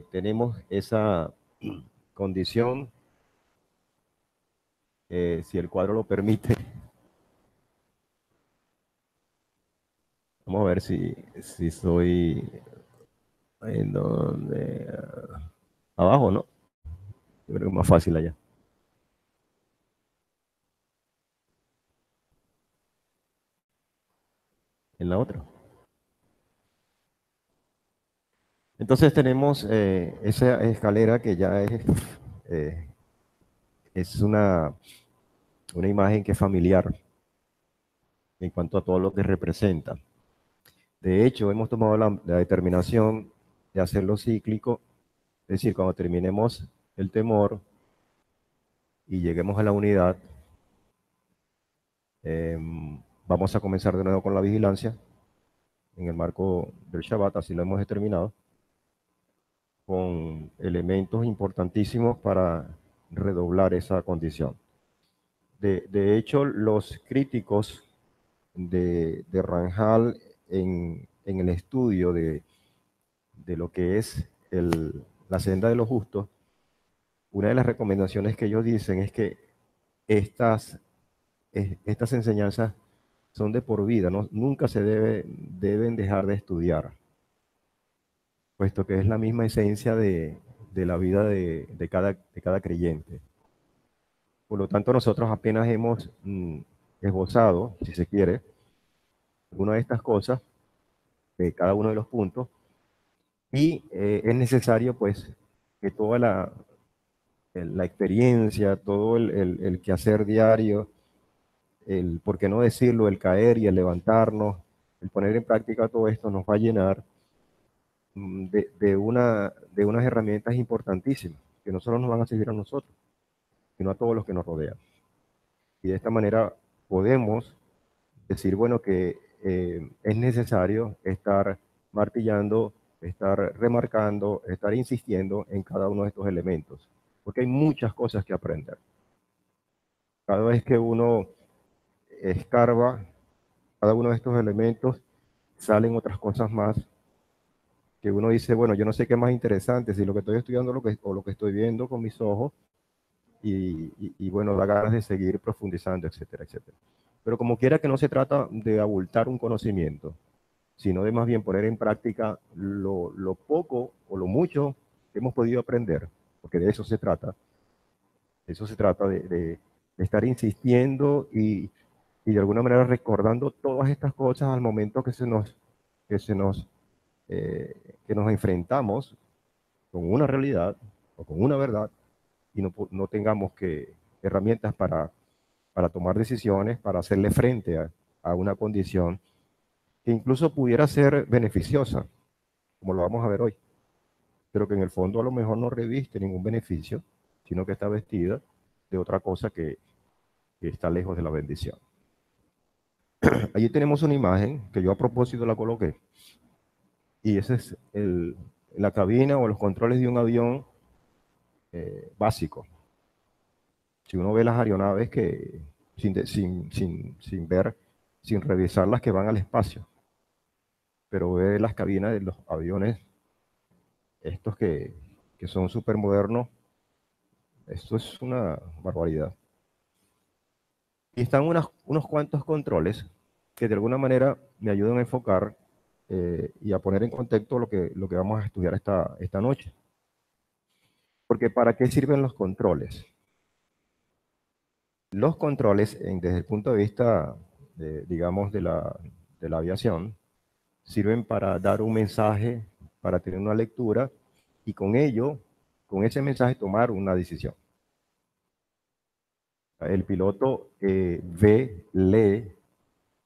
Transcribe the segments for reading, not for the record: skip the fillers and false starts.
tenemos esa condición, si el cuadro lo permite. Vamos a ver si soy en donde, abajo, ¿no? Yo creo que es más fácil allá, en la otra. Entonces tenemos esa escalera que ya eh, es una imagen que es familiar en cuanto a todo lo que representa. De hecho, hemos tomado la determinación de hacerlo cíclico, es decir, cuando terminemos el temor y lleguemos a la unidad, vamos a comenzar de nuevo con la vigilancia en el marco del Shabbat, así lo hemos determinado, con elementos importantísimos para redoblar esa condición. De hecho, los críticos de Ranjal en el estudio de lo que es la senda de los justos, una de las recomendaciones que ellos dicen es que estas enseñanzas son de por vida, ¿no? Nunca deben dejar de estudiar, puesto que es la misma esencia de la vida de cada creyente. Por lo tanto, nosotros apenas hemos esbozado, si se quiere, alguna de estas cosas, de cada uno de los puntos, y es necesario, pues, que toda la experiencia, todo el quehacer diario, por qué no decirlo, el caer y el levantarnos, el poner en práctica todo esto nos va a llenar de unas herramientas importantísimas, que no solo nos van a servir a nosotros, sino a todos los que nos rodean. Y de esta manera podemos decir, bueno, que es necesario estar martillando, estar remarcando, estar insistiendo en cada uno de estos elementos, porque hay muchas cosas que aprender. Cada vez que uno escarba cada uno de estos elementos, salen otras cosas más que uno dice, bueno, yo no sé qué es más interesante, si lo que estoy estudiando o lo que estoy viendo con mis ojos, y bueno, da ganas de seguir profundizando, etcétera, etcétera. Pero como quiera que no se trata de abultar un conocimiento, sino de más bien poner en práctica lo poco o lo mucho que hemos podido aprender, porque de eso se trata. Eso se trata de estar insistiendo y de alguna manera recordando todas estas cosas al momento que nos enfrentamos con una realidad o con una verdad y no tengamos herramientas para tomar decisiones, para hacerle frente a una condición que incluso pudiera ser beneficiosa, como lo vamos a ver hoy, pero que en el fondo a lo mejor no reviste ningún beneficio, sino que está vestida de otra cosa que está lejos de la bendición. Allí tenemos una imagen que yo a propósito la coloqué, y esa es la cabina o los controles de un avión básico. Si uno ve las aeronaves sin ver, sin revisar las que van al espacio, pero ve las cabinas de los aviones, estos que son súper modernos, esto es una barbaridad. Y están unos cuantos controles que de alguna manera me ayudan a enfocar y a poner en contexto lo que vamos a estudiar esta noche. Porque ¿para qué sirven los controles? Los controles, desde el punto de vista, digamos, de la aviación, sirven para dar un mensaje, para tener una lectura y con ello, con ese mensaje, tomar una decisión. El piloto lee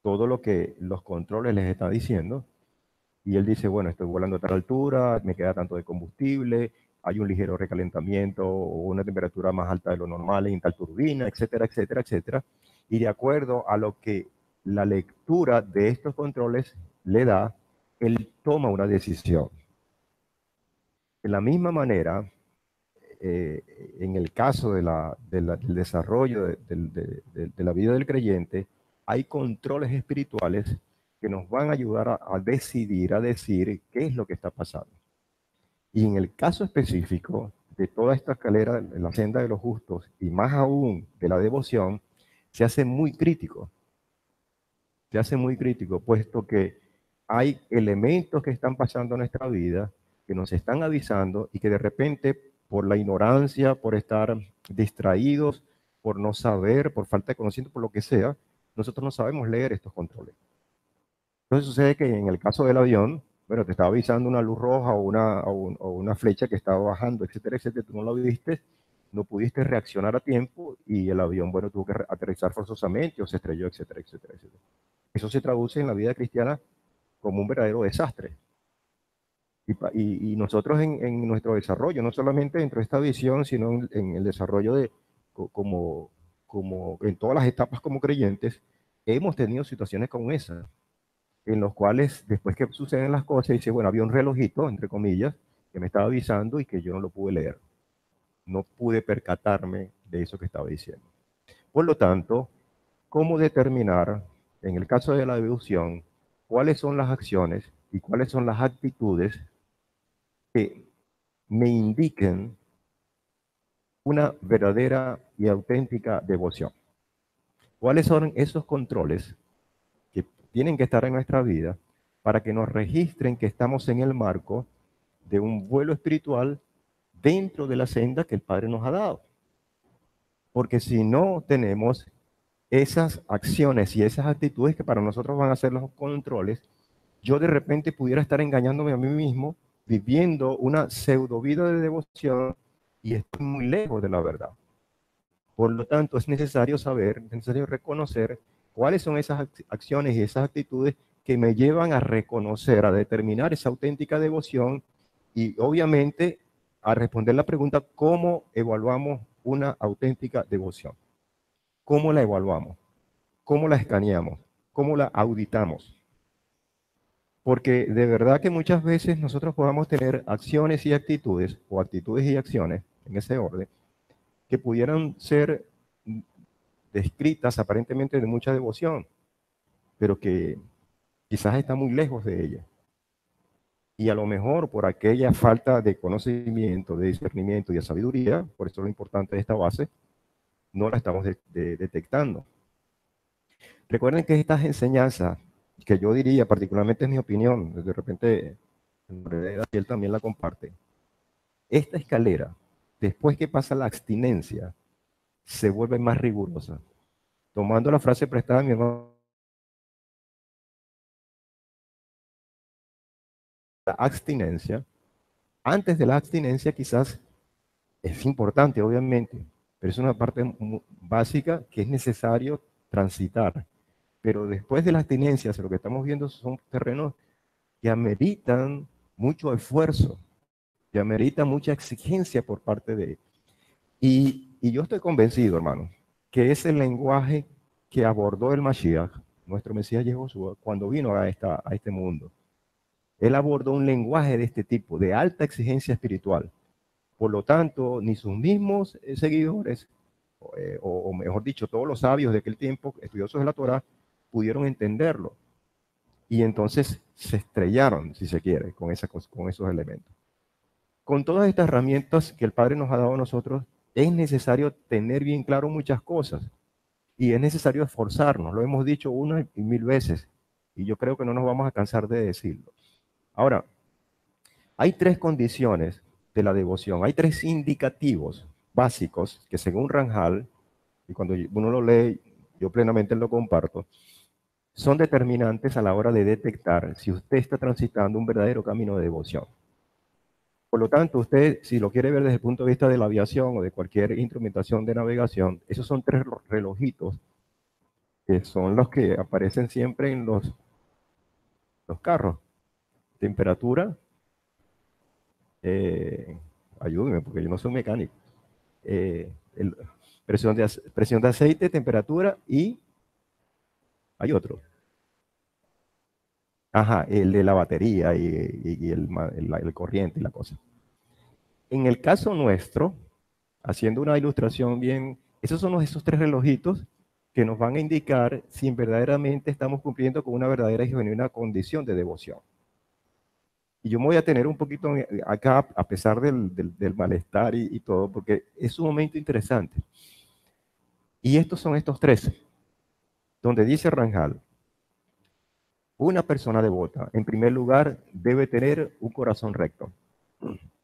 todo lo que los controles les están diciendo y él dice, bueno, estoy volando a tal altura, me queda tanto de combustible, hay un ligero recalentamiento o una temperatura más alta de lo normal en tal turbina, etcétera, etcétera, etcétera. Y de acuerdo a lo que la lectura de estos controles le da, él toma una decisión. De la misma manera, en el caso del desarrollo de la vida del creyente, hay controles espirituales que nos van a ayudar a decidir, a decir qué es lo que está pasando. Y en el caso específico de toda esta escalera, en la senda de los justos, y más aún de la devoción, se hace muy crítico. Se hace muy crítico, puesto que hay elementos que están pasando en nuestra vida, que nos están avisando y que de repente, por la ignorancia, por estar distraídos, por no saber, por falta de conocimiento, por lo que sea, nosotros no sabemos leer estos controles. Entonces sucede que en el caso del avión, bueno, te estaba avisando una luz roja o una flecha que estaba bajando, etcétera, etcétera, tú no lo viste, no pudiste reaccionar a tiempo y el avión, bueno, tuvo que aterrizar forzosamente o se estrelló, etcétera, etcétera, etcétera. Eso se traduce en la vida cristiana como un verdadero desastre. Y nosotros en nuestro desarrollo, no solamente dentro de esta visión, sino en el desarrollo de como, como en todas las etapas como creyentes, hemos tenido situaciones como esa en los cuales después que suceden las cosas, dice, bueno, había un relojito, entre comillas, que me estaba avisando y que yo no lo pude leer. No pude percatarme de eso que estaba diciendo. Por lo tanto, ¿cómo determinar, en el caso de la deducción, cuáles son las acciones y cuáles son las actitudes que me indiquen una verdadera y auténtica devoción? ¿Cuáles son esos controles que tienen que estar en nuestra vida para que nos registren que estamos en el marco de un vuelo espiritual dentro de la senda que el Padre nos ha dado? Porque si no tenemos esas acciones y esas actitudes que para nosotros van a ser los controles, yo de repente pudiera estar engañándome a mí mismo, viviendo una pseudo vida de devoción y estoy muy lejos de la verdad. Por lo tanto, es necesario saber, es necesario reconocer cuáles son esas acciones y esas actitudes que me llevan a reconocer, a determinar esa auténtica devoción y obviamente a responder la pregunta, ¿cómo evaluamos una auténtica devoción? ¿Cómo la evaluamos? ¿Cómo la escaneamos? ¿Cómo la auditamos? Porque de verdad que muchas veces nosotros podamos tener acciones y actitudes, o actitudes y acciones, en ese orden, que pudieran ser descritas aparentemente de mucha devoción, pero que quizás está muy lejos de ella. Y a lo mejor por aquella falta de conocimiento, de discernimiento y de sabiduría, por eso lo importante de esta base, no la estamos detectando. Recuerden que estas enseñanzas, que yo diría, particularmente es mi opinión, de repente él también la comparte, esta escalera, después que pasa la abstinencia, se vuelve más rigurosa. Tomando la frase prestada de mi hermano, la abstinencia, antes de la abstinencia quizás es importante, obviamente, pero es una parte básica que es necesario transitar. Pero después de la abstinencia, lo que estamos viendo son terrenos que ameritan mucho esfuerzo, que ameritan mucha exigencia por parte de él. Y yo estoy convencido, hermano, que es el lenguaje que abordó el Mashiach, nuestro Mesías Yeshua, cuando vino a este mundo. Él abordó un lenguaje de este tipo, de alta exigencia espiritual. Por lo tanto, ni sus mismos seguidores, o mejor dicho, todos los sabios de aquel tiempo, estudiosos de la Torah, pudieron entenderlo. Y entonces se estrellaron, si se quiere, con esos elementos. Con todas estas herramientas que el Padre nos ha dado a nosotros, es necesario tener bien claro muchas cosas. Y es necesario esforzarnos, lo hemos dicho una y mil veces. Y yo creo que no nos vamos a cansar de decirlo. Ahora, hay tres condiciones de la devoción, hay tres indicativos básicos que según Ranjal, y cuando uno lo lee, yo plenamente lo comparto, son determinantes a la hora de detectar si usted está transitando un verdadero camino de devoción. Por lo tanto, usted, si lo quiere ver desde el punto de vista de la aviación o de cualquier instrumentación de navegación, esos son tres relojitos que son los que aparecen siempre en los carros. Temperatura, eh, ayúdeme porque yo no soy mecánico. El, presión de aceite, temperatura y hay otro. Ajá, el de la batería y el corriente y la cosa. En el caso nuestro, haciendo una ilustración bien, esos son esos tres relojitos que nos van a indicar si verdaderamente estamos cumpliendo con una verdadera y genuina condición de devoción. Y yo me voy a tener un poquito acá, a pesar del malestar y todo, porque es un momento interesante. Y estos son estos 13, donde dice Ranjal, una persona devota, en primer lugar, debe tener un corazón recto.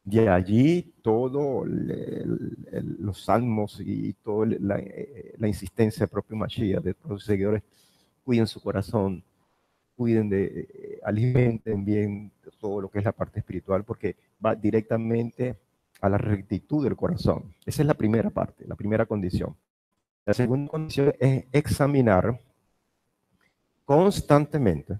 De allí todo los salmos y toda la insistencia del propio Mashiach, de todos los seguidores, cuiden su corazón, cuiden alimenten bien todo lo que es la parte espiritual, porque va directamente a la rectitud del corazón. Esa es la primera parte, la primera condición. La segunda condición es constantemente,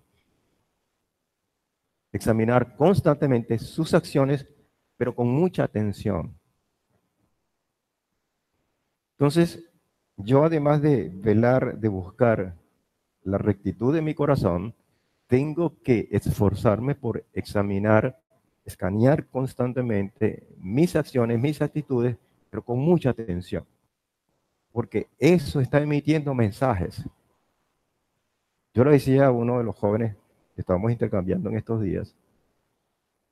examinar constantemente sus acciones, pero con mucha atención. Entonces, yo además de velar, de buscar la rectitud de mi corazón, tengo que esforzarme por examinar, escanear constantemente mis acciones, mis actitudes, pero con mucha atención, porque eso está emitiendo mensajes. Yo le decía a uno de los jóvenes que estábamos intercambiando en estos días,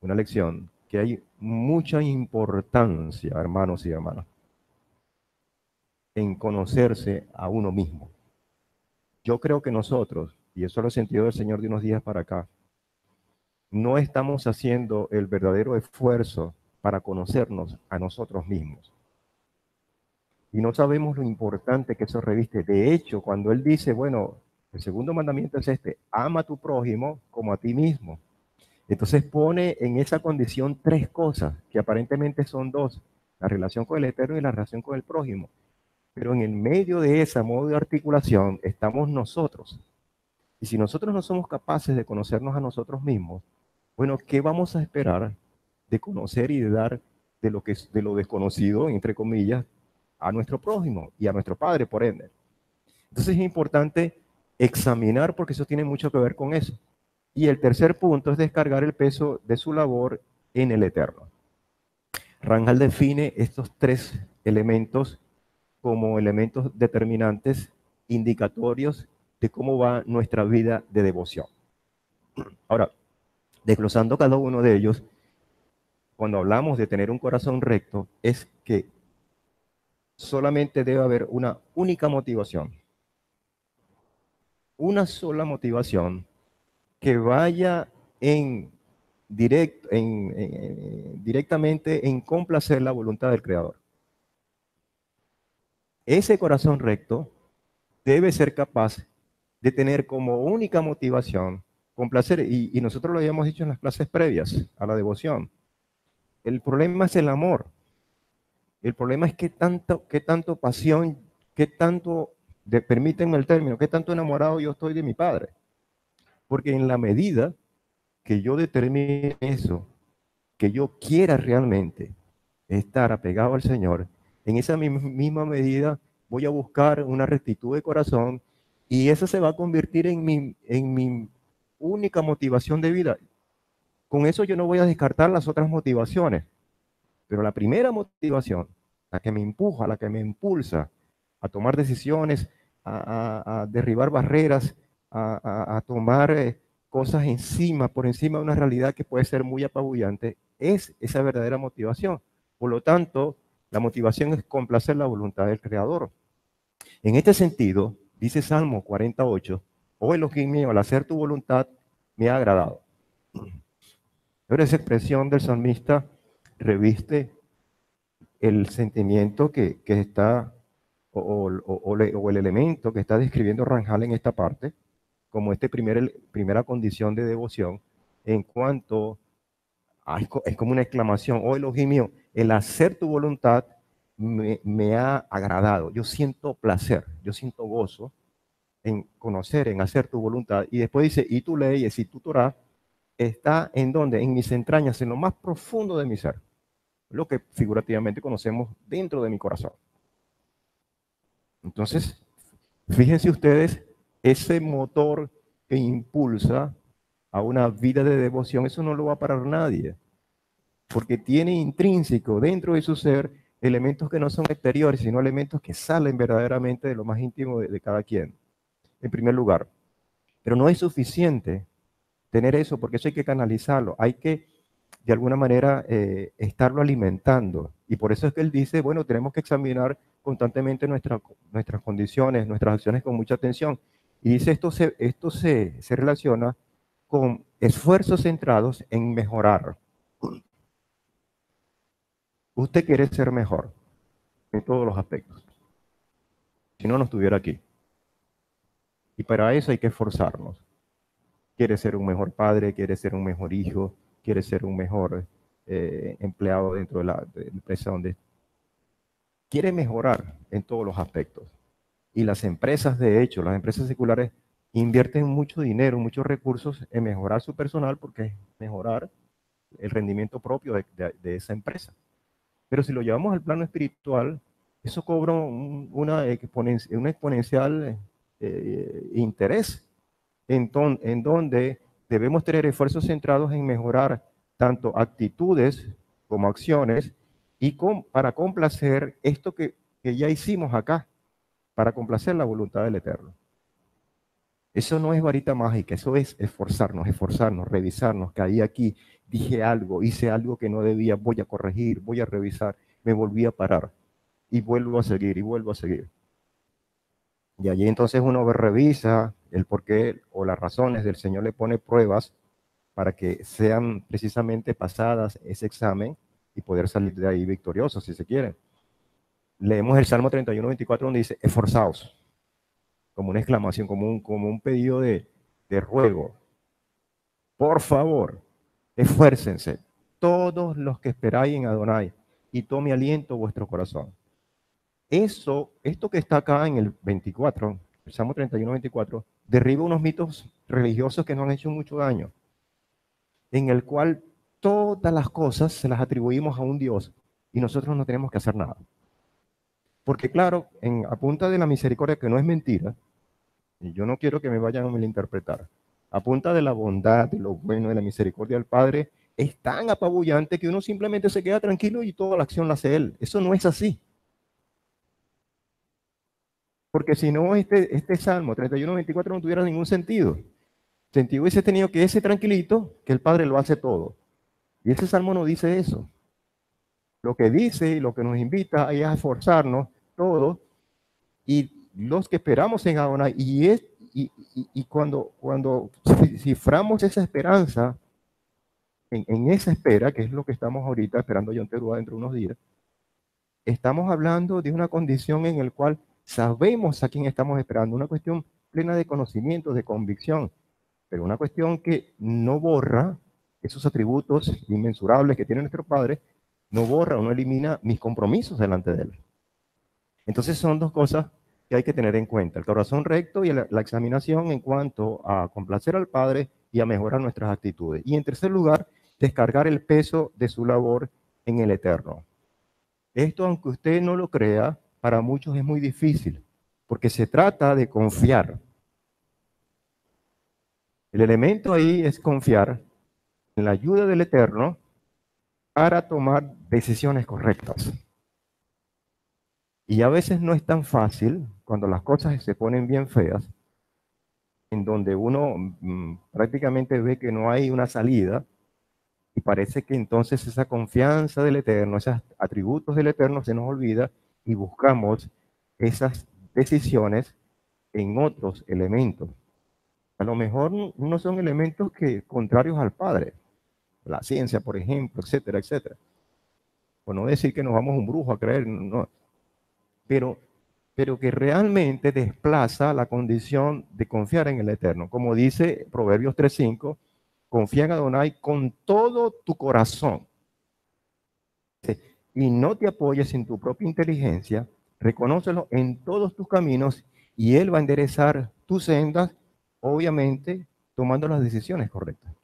una lección, que hay mucha importancia, hermanos y hermanas, en conocerse a uno mismo. Yo creo que nosotros, y eso lo he sentido del Señor de unos días para acá, no estamos haciendo el verdadero esfuerzo para conocernos a nosotros mismos. Y no sabemos lo importante que eso reviste. De hecho, cuando Él dice, bueno, el segundo mandamiento es este, ama a tu prójimo como a ti mismo. Entonces pone en esa condición tres cosas, que aparentemente son dos, la relación con el Eterno y la relación con el prójimo. Pero en el medio de ese modo de articulación estamos nosotros. Y si nosotros no somos capaces de conocernos a nosotros mismos, bueno, ¿qué vamos a esperar de conocer y de dar de lo desconocido, entre comillas, a nuestro prójimo y a nuestro Padre, por ende? Entonces es importante examinar porque eso tiene mucho que ver con eso. Y el tercer punto es descargar el peso de su labor en el Eterno. Ranjal define estos tres elementos como elementos determinantes, indicatorios de cómo va nuestra vida de devoción. Ahora, desglosando cada uno de ellos, cuando hablamos de tener un corazón recto, es que solamente debe haber una única motivación, una sola motivación que vaya directamente en complacer la voluntad del Creador. Ese corazón recto debe ser capaz de tener como única motivación complacer, y nosotros lo habíamos dicho en las clases previas a la devoción. El problema es el amor. El problema es qué tanto pasión, qué tanto, permítanme el término, qué tanto enamorado yo estoy de mi padre. Porque en la medida que yo determine eso, que yo quiera realmente estar apegado al Señor, en esa misma medida voy a buscar una rectitud de corazón y esa se va a convertir en mi única motivación de vida. Con eso yo no voy a descartar las otras motivaciones, pero la primera motivación, la que me empuja, la que me impulsa a tomar decisiones, a derribar barreras, a tomar cosas por encima de una realidad que puede ser muy apabullante, es esa verdadera motivación. Por lo tanto, la motivación es complacer la voluntad del Creador. En este sentido, dice Salmo 48, oh Elohim mío, al hacer tu voluntad me ha agradado. Pero esa expresión del salmista reviste el sentimiento que está, o el elemento que está describiendo Ranjal en esta parte, como primera condición de devoción, en cuanto es como una exclamación, oh Elohim mío, el hacer tu voluntad me ha agradado, yo siento placer, yo siento gozo en conocer, en hacer tu voluntad. Y después dice, y tu ley, y tu Torah, está en donde, en mis entrañas, en lo más profundo de mi ser, lo que figurativamente conocemos dentro de mi corazón. Entonces, fíjense ustedes, ese motor que impulsa a una vida de devoción, eso no lo va a parar nadie, porque tiene intrínseco dentro de su ser elementos que no son exteriores, sino elementos que salen verdaderamente de lo más íntimo de cada quien, en primer lugar. Pero no es suficiente tener eso, porque eso hay que canalizarlo, hay que de alguna manera estarlo alimentando. Y por eso es que él dice, bueno, tenemos que examinar constantemente nuestras condiciones, nuestras acciones con mucha atención. Y dice, se relaciona con esfuerzos centrados en mejorar. Usted quiere ser mejor en todos los aspectos. Si no, no estuviera aquí. Y para eso hay que esforzarnos. Quiere ser un mejor padre, quiere ser un mejor hijo, quiere ser un mejor empleado dentro de la empresa donde quiere mejorar en todos los aspectos. Y las empresas, de hecho, las empresas seculares invierten mucho dinero, muchos recursos en mejorar su personal porque es mejorar el rendimiento propio de esa empresa. Pero si lo llevamos al plano espiritual, eso cobra una exponencial interés en donde debemos tener esfuerzos centrados en mejorar tanto actitudes como acciones y para complacer esto que ya hicimos acá, para complacer la voluntad del Eterno. Eso no es varita mágica, eso es esforzarnos, revisarnos, caí aquí, dije algo, hice algo que no debía, voy a corregir, voy a revisar, me volví a parar y vuelvo a seguir y vuelvo a seguir. Y allí entonces uno revisa el porqué o las razones del Señor le pone pruebas para que sean precisamente pasadas ese examen y poder salir de ahí victoriosos, si se quiere. Leemos el Salmo 31, 24, donde dice, esforzaos, como una exclamación, como un pedido de ruego. Por favor, esfuércense, todos los que esperáis en Adonai, y tome aliento vuestro corazón. Esto que está acá en el 24, el Salmo 31, 24, derriba unos mitos religiosos que nos han hecho mucho daño, en el cual todas las cosas se las atribuimos a un Dios y nosotros no tenemos que hacer nada. Porque claro, a punta de la misericordia, que no es mentira, y yo no quiero que me vayan a malinterpretar, a punta de la bondad, de lo bueno, de la misericordia del Padre, es tan apabullante que uno simplemente se queda tranquilo y toda la acción la hace Él. Eso no es así. Porque si no, este Salmo 31-24 no tuviera ningún sentido. Sentido hubiese tenido que ese tranquilito, que el Padre lo hace todo. Y ese Salmo no dice eso. Lo que dice y lo que nos invita es a esforzarnos todos y los que esperamos en Adonai. Y cuando ciframos esa esperanza, en esa espera, que es lo que estamos ahorita esperando John Teruá dentro de unos días, estamos hablando de una condición en la cual sabemos a quién estamos esperando, una cuestión plena de conocimiento, de convicción, pero una cuestión que no borra esos atributos inmensurables que tiene nuestro Padre, no borra o no elimina mis compromisos delante de Él. Entonces son dos cosas que hay que tener en cuenta, el corazón recto y la examinación en cuanto a complacer al Padre y a mejorar nuestras actitudes. Y en tercer lugar, descargar el peso de su labor en el Eterno. Esto, aunque usted no lo crea, para muchos es muy difícil, porque se trata de confiar. El elemento ahí es confiar en la ayuda del Eterno para tomar decisiones correctas. Y a veces no es tan fácil cuando las cosas se ponen bien feas, en donde uno prácticamente ve que no hay una salida y parece que entonces esa confianza del Eterno, esos atributos del Eterno se nos olvida y buscamos esas decisiones en otros elementos. A lo mejor no son elementos contrarios al Padre, la ciencia, por ejemplo, etcétera, etcétera. Por no decir que nos vamos a un brujo a creer, no. Pero que realmente desplaza la condición de confiar en el Eterno. Como dice Proverbios 3:5, confía en Adonai con todo tu corazón. Y no te apoyes en tu propia inteligencia, reconócelo en todos tus caminos y Él va a enderezar tus sendas, obviamente tomando las decisiones correctas.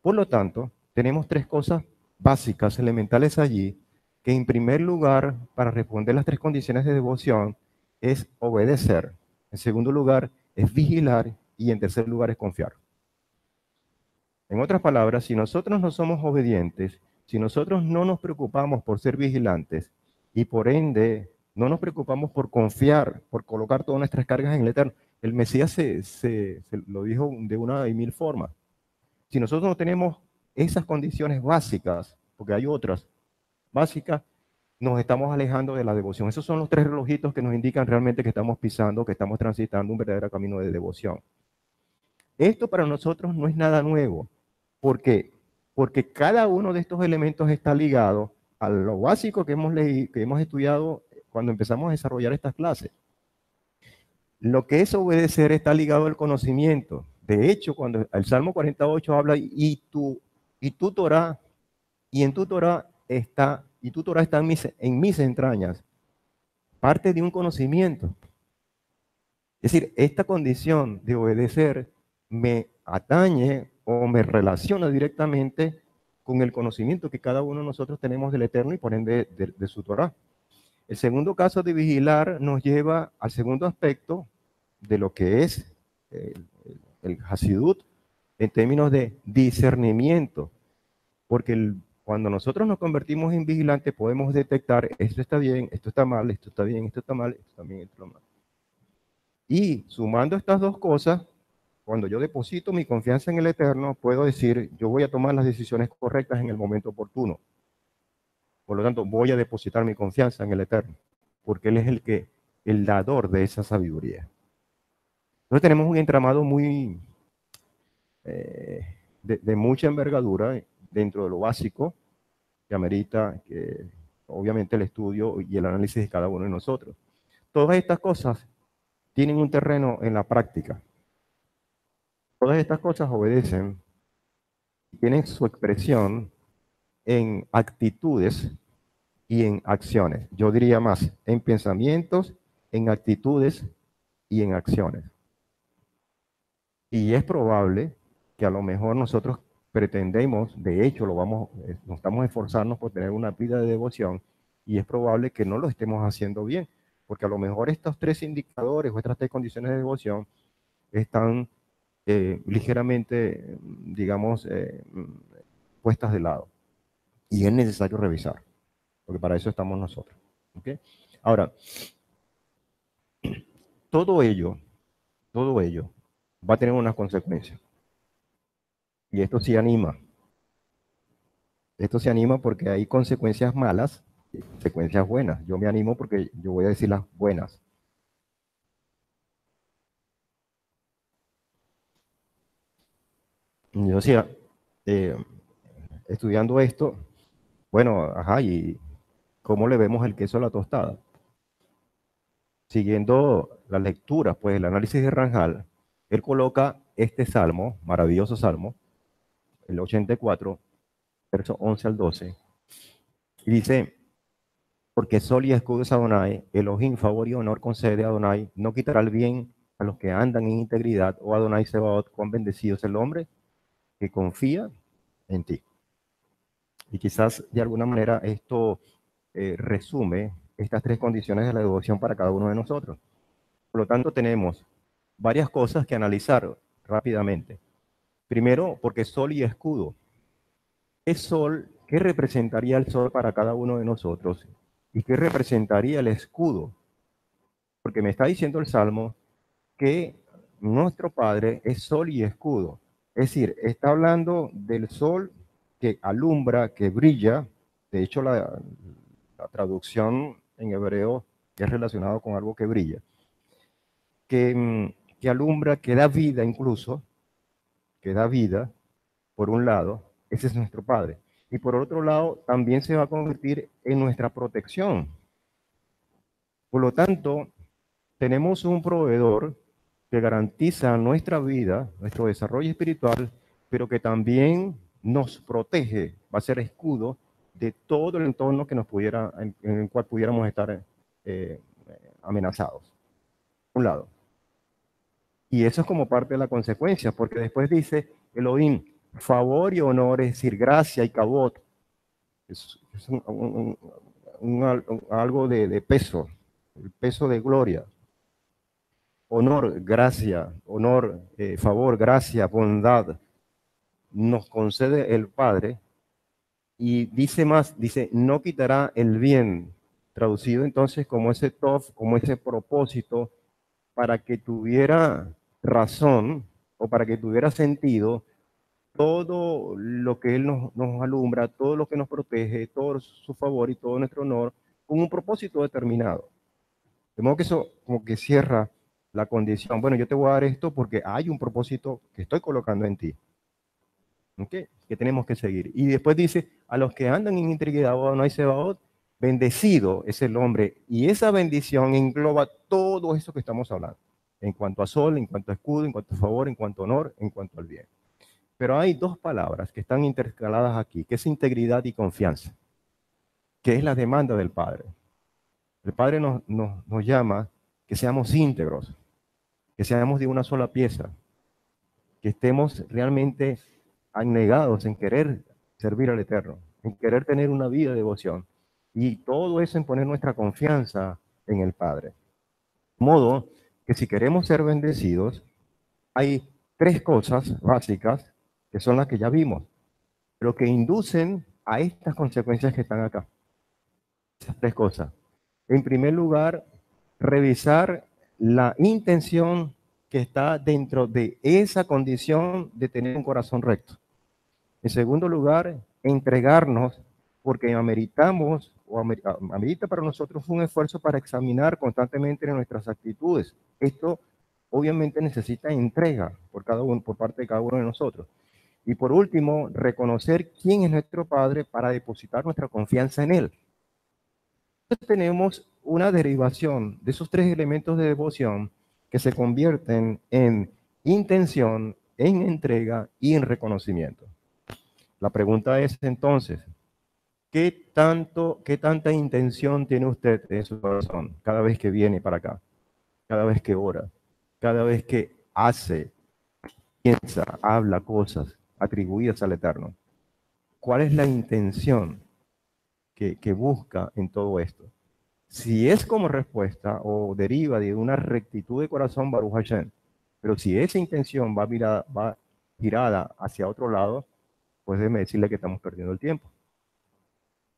Por lo tanto, tenemos tres cosas básicas, elementales allí, que en primer lugar, para responder las tres condiciones de devoción, es obedecer. En segundo lugar, es vigilar. Y en tercer lugar, es confiar. En otras palabras, si nosotros no somos obedientes, si nosotros no nos preocupamos por ser vigilantes y por ende no nos preocupamos por confiar, por colocar todas nuestras cargas en el Eterno, el Mesías se lo dijo de una y mil formas. Si nosotros no tenemos esas condiciones básicas, porque hay otras básicas, nos estamos alejando de la devoción. Esos son los tres relojitos que nos indican realmente que estamos pisando, que estamos transitando un verdadero camino de devoción. Esto para nosotros no es nada nuevo. ¿Por qué? Porque cada uno de estos elementos está ligado a lo básico que hemos leído, que hemos estudiado cuando empezamos a desarrollar estas clases. Lo que es obedecer está ligado al conocimiento. De hecho, cuando el Salmo 48 habla y tu Torah, y en tu Torah está, y tu Torah está en mis entrañas, parte de un conocimiento. Es decir, esta condición de obedecer me atañe o me relaciona directamente con el conocimiento que cada uno de nosotros tenemos del Eterno y por ende de su Torah. El segundo caso de vigilar nos lleva al segundo aspecto de lo que es el Hasidut en términos de discernimiento, porque cuando nosotros nos convertimos en vigilantes podemos detectar esto está bien, esto está mal, esto está bien, esto está mal, esto también está mal. Y sumando estas dos cosas, cuando yo deposito mi confianza en el Eterno, puedo decir, yo voy a tomar las decisiones correctas en el momento oportuno. Por lo tanto, voy a depositar mi confianza en el Eterno, porque Él es el dador de esa sabiduría. Entonces tenemos un entramado muy de mucha envergadura dentro de lo básico que amerita que obviamente el estudio y el análisis de cada uno de nosotros. Todas estas cosas tienen un terreno en la práctica. Todas estas cosas obedecen y tienen su expresión en actitudes y en acciones. Yo diría más, en pensamientos, en actitudes y en acciones. Y es probable que a lo mejor nosotros pretendemos, de hecho, nos estamos esforzando por tener una vida de devoción y es probable que no lo estemos haciendo bien, porque a lo mejor estos tres indicadores o estas tres condiciones de devoción están ligeramente, digamos, puestas de lado. Y es necesario revisar, porque para eso estamos nosotros. ¿Okay? Ahora, todo ello va a tener unas consecuencias. Y esto sí anima. Esto se anima porque hay consecuencias malas y consecuencias buenas. Yo me animo porque yo voy a decir las buenas. Yo decía, eh, estudiando esto, bueno, ajá, y cómo le vemos el queso a la tostada. Siguiendo la lectura, pues el análisis de Ranjal, él coloca este salmo, maravilloso salmo, el 84, verso 11 al 12, y dice, porque sol y escudo es Adonai, Elohim, favor y honor concede a Adonai, no quitará el bien a los que andan en integridad, oh Adonai Sebaot, cuán bendecido es el hombre que confía en ti. Y quizás de alguna manera esto resume estas tres condiciones de la devoción para cada uno de nosotros. Por lo tanto, tenemos varias cosas que analizar rápidamente. Primero, porque sol y escudo. ¿Qué sol? ¿Qué representaría el sol para cada uno de nosotros? ¿Y qué representaría el escudo? Porque me está diciendo el Salmo que nuestro Padre es sol y escudo. Es decir, está hablando del sol que alumbra, que brilla. De hecho, la traducción en hebreo es relacionado con algo que brilla. Que alumbra, que da vida incluso, que da vida, por un lado, ese es nuestro Padre. Y por otro lado, también se va a convertir en nuestra protección. Por lo tanto, tenemos un proveedor que garantiza nuestra vida, nuestro desarrollo espiritual, pero que también nos protege, va a ser escudo de todo el entorno que nos pudiera, en el cual pudiéramos estar amenazados. Un lado. Y eso es como parte de la consecuencia, porque después dice Elohim, favor y honor, es decir, gracia y cabot, es algo de peso, el peso de gloria. Honor, gracia, honor, favor, gracia, bondad, nos concede el Padre. Y dice más, dice, no quitará el bien, traducido entonces como ese tof, como ese propósito, para que tuviera razón o para que tuviera sentido, todo lo que Él nos alumbra, todo lo que nos protege, todo su favor y todo nuestro honor, con un propósito determinado. De modo que eso como que cierra la condición. Bueno, yo te voy a dar esto porque hay un propósito que estoy colocando en ti. ¿Ok? Que tenemos que seguir. Y después dice, a los que andan en integridad no hay Sebaot, bendecido es el hombre. Y esa bendición engloba todo eso que estamos hablando. En cuanto a sol, en cuanto a escudo, en cuanto a favor, en cuanto a honor, en cuanto al bien. Pero hay dos palabras que están intercaladas aquí, que es integridad y confianza, que es la demanda del Padre. El Padre nos llama que seamos íntegros, que seamos de una sola pieza, que estemos realmente anegados en querer servir al Eterno, en querer tener una vida de devoción. Y todo eso en poner nuestra confianza en el Padre. De modo que si queremos ser bendecidos, hay tres cosas básicas que son las que ya vimos, pero que inducen a estas consecuencias que están acá. Esas tres cosas. En primer lugar, revisar la intención que está dentro de esa condición de tener un corazón recto. En segundo lugar, entregarnos porque ameritamos o amerita para nosotros un esfuerzo para examinar constantemente nuestras actitudes. Esto obviamente necesita entrega por cada uno, por parte de cada uno de nosotros. Y por último, reconocer quién es nuestro Padre para depositar nuestra confianza en Él. Entonces tenemos una derivación de esos tres elementos de devoción que se convierten en intención, en entrega y en reconocimiento. La pregunta es entonces, qué tanta intención tiene usted en su corazón cada vez que viene para acá, cada vez que ora, cada vez que hace, piensa, habla cosas atribuidas al Eterno? ¿Cuál es la intención que busca en todo esto? Si es como respuesta o deriva de una rectitud de corazón, Baruch Hashem, pero si esa intención va girada hacia otro lado, pues déjeme decirle que estamos perdiendo el tiempo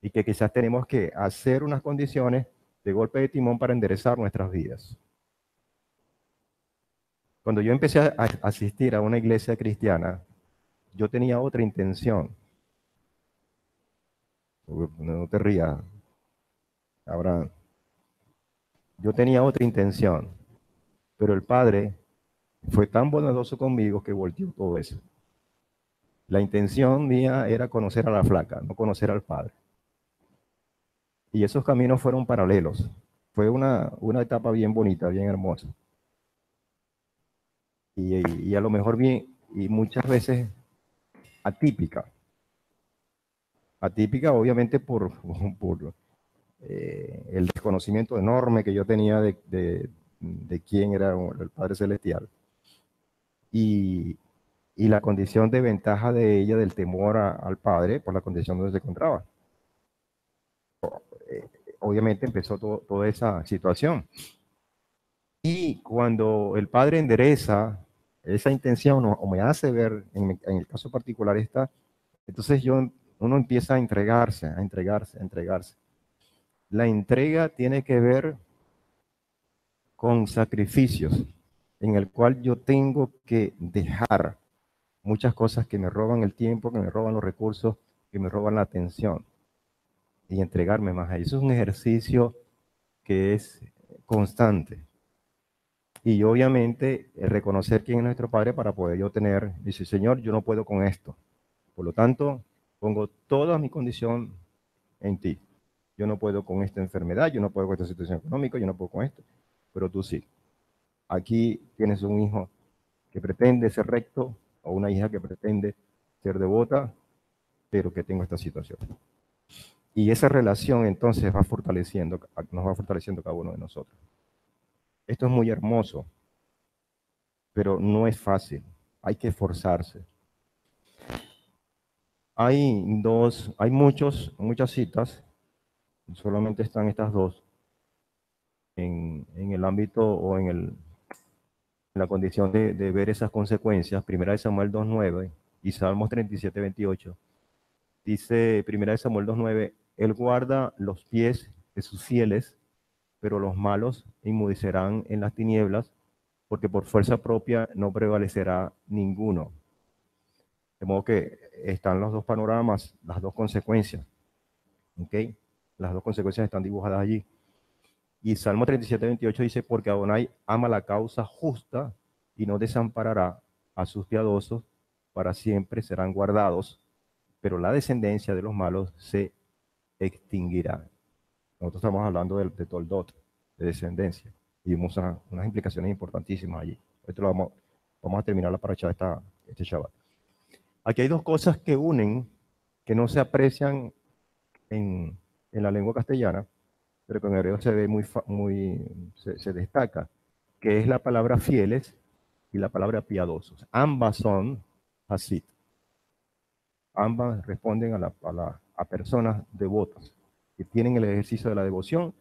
y que quizás tenemos que hacer unas condiciones de golpe de timón para enderezar nuestras vidas. Cuando yo empecé a asistir a una iglesia cristiana, yo tenía otra intención. No te rías, Abraham. Yo tenía otra intención, pero el Padre fue tan bondadoso conmigo que volteó todo eso. La intención mía era conocer a la flaca, no conocer al Padre. Y esos caminos fueron paralelos. Fue una etapa bien bonita, bien hermosa. Y a lo mejor bien, y muchas veces atípica. Atípica obviamente por el desconocimiento enorme que yo tenía de quién era el Padre Celestial. Y, y la condición de ventaja de ella, del temor al Padre, por la condición donde se encontraba. Obviamente empezó toda esa situación. Y cuando el Padre endereza esa intención o me hace ver, en el caso particular esta, entonces uno empieza a entregarse, a entregarse, a entregarse. La entrega tiene que ver con sacrificios, en el cual yo tengo que dejar muchas cosas que me roban el tiempo, que me roban los recursos, que me roban la atención y entregarme más a eso. Es un ejercicio que es constante. Y obviamente reconocer quién es nuestro Padre para poder yo tener, dice, Señor, yo no puedo con esto. Por lo tanto, pongo toda mi condición en ti. Yo no puedo con esta enfermedad, yo no puedo con esta situación económica, yo no puedo con esto, pero tú sí. Aquí tienes un hijo que pretende ser recto o una hija que pretende ser devota, pero que tengo esta situación. Y esa relación entonces nos va fortaleciendo cada uno de nosotros. Esto es muy hermoso, pero no es fácil. Hay que esforzarse. Hay muchas citas, solamente están estas dos, en el ámbito o en la condición de ver esas consecuencias. Primera de Samuel 2.9 y Salmos 37.28. Dice Primera de Samuel 2.9, Él guarda los pies de sus fieles, pero los malos inmudecerán en las tinieblas, porque por fuerza propia no prevalecerá ninguno. De modo que están los dos panoramas, las dos consecuencias. ¿Ok? Las dos consecuencias están dibujadas allí. Y Salmo 37:28 dice, porque Adonai ama la causa justa y no desamparará a sus piadosos, para siempre serán guardados, pero la descendencia de los malos se extinguirá. Nosotros estamos hablando de Toldot, de descendencia, y vimos unas implicaciones importantísimas allí. Esto lo vamos a terminar la paracha este Shabbat. Aquí hay dos cosas que unen, que no se aprecian en la lengua castellana, pero que en hebreo se ve se destaca, que es la palabra fieles y la palabra piadosos. Ambas son hasid. Ambas responden a personas devotas que tienen el ejercicio de la devoción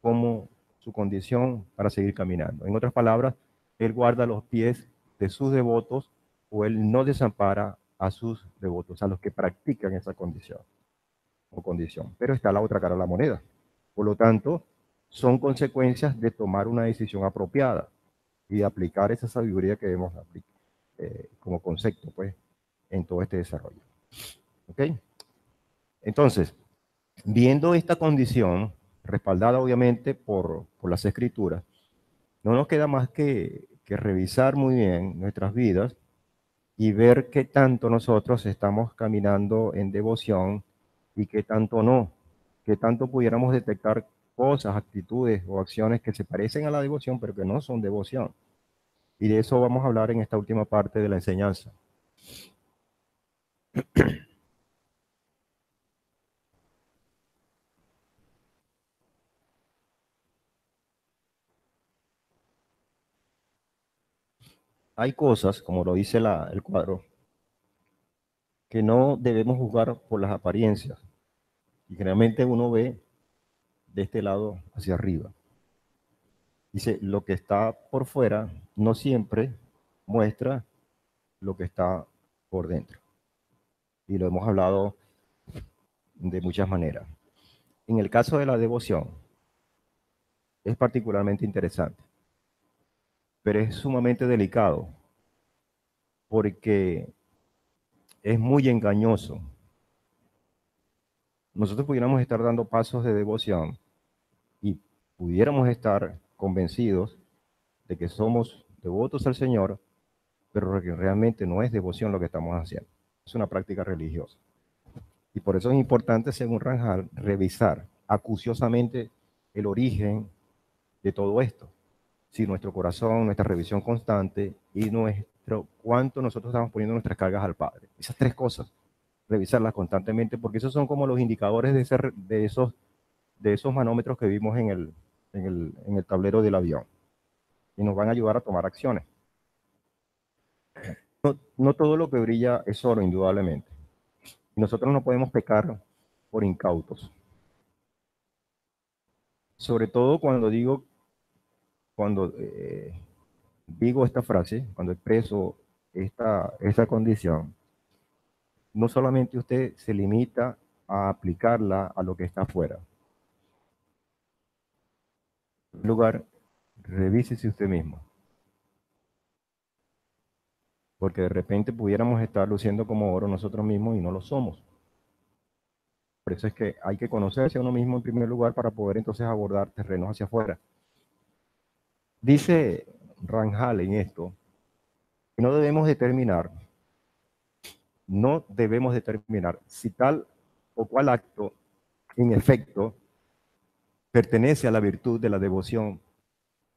como su condición para seguir caminando. En otras palabras, él guarda los pies de sus devotos o él no desampara a sus devotos, a los que practican esa condición o condición. Pero está la otra cara de la moneda. Por lo tanto, son consecuencias de tomar una decisión apropiada y de aplicar esa sabiduría que vemos como concepto, pues, en todo este desarrollo. ¿Ok? Entonces, viendo esta condición, respaldada obviamente por las escrituras, no nos queda más que revisar muy bien nuestras vidas y ver qué tanto nosotros estamos caminando en devoción y qué tanto no, qué tanto pudiéramos detectar cosas, actitudes o acciones que se parecen a la devoción, pero que no son devoción. Y de eso vamos a hablar en esta última parte de la enseñanza. Hay cosas, como lo dice el cuadro, que no debemos juzgar por las apariencias. Y generalmente uno ve de este lado hacia arriba. Dice, lo que está por fuera no siempre muestra lo que está por dentro. Y lo hemos hablado de muchas maneras. En el caso de la devoción, es particularmente interesante, pero es sumamente delicado porque es muy engañoso. Nosotros pudiéramos estar dando pasos de devoción y pudiéramos estar convencidos de que somos devotos al Señor, pero que realmente no es devoción lo que estamos haciendo. Es una práctica religiosa. Y por eso es importante, según Ranjal, revisar acuciosamente el origen de todo esto. Si nuestro corazón, nuestra revisión constante y nuestro cuánto nosotros estamos poniendo nuestras cargas al Padre. Esas tres cosas, revisarlas constantemente, porque esos son como los indicadores de esos manómetros que vimos en el tablero del avión y nos van a ayudar a tomar acciones. No todo lo que brilla es oro, indudablemente. Y nosotros no podemos pecar por incautos. Sobre todo cuando digo esta frase, cuando expreso esta condición, no solamente usted se limita a aplicarla a lo que está afuera. En primer lugar, revísese usted mismo, porque de repente pudiéramos estar luciendo como oro nosotros mismos y no lo somos. Por eso es que hay que conocerse a uno mismo en primer lugar para poder entonces abordar terrenos hacia afuera. Dice Ranjal en esto, que no debemos determinar si tal o cual acto, en efecto, pertenece a la virtud de la devoción,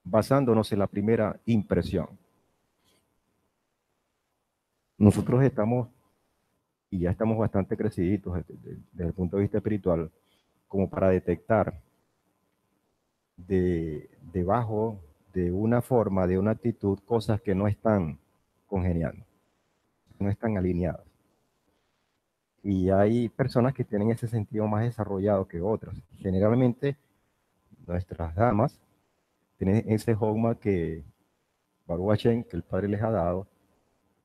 basándonos en la primera impresión. Nosotros estamos, y ya estamos bastante creciditos desde el punto de vista espiritual, como para detectar debajo de una forma, de una actitud, cosas que no están congeniando, no están alineadas. Y hay personas que tienen ese sentido más desarrollado que otras. Generalmente, nuestras damas tienen ese hogma que Baruch Hashem, que el Padre les ha dado,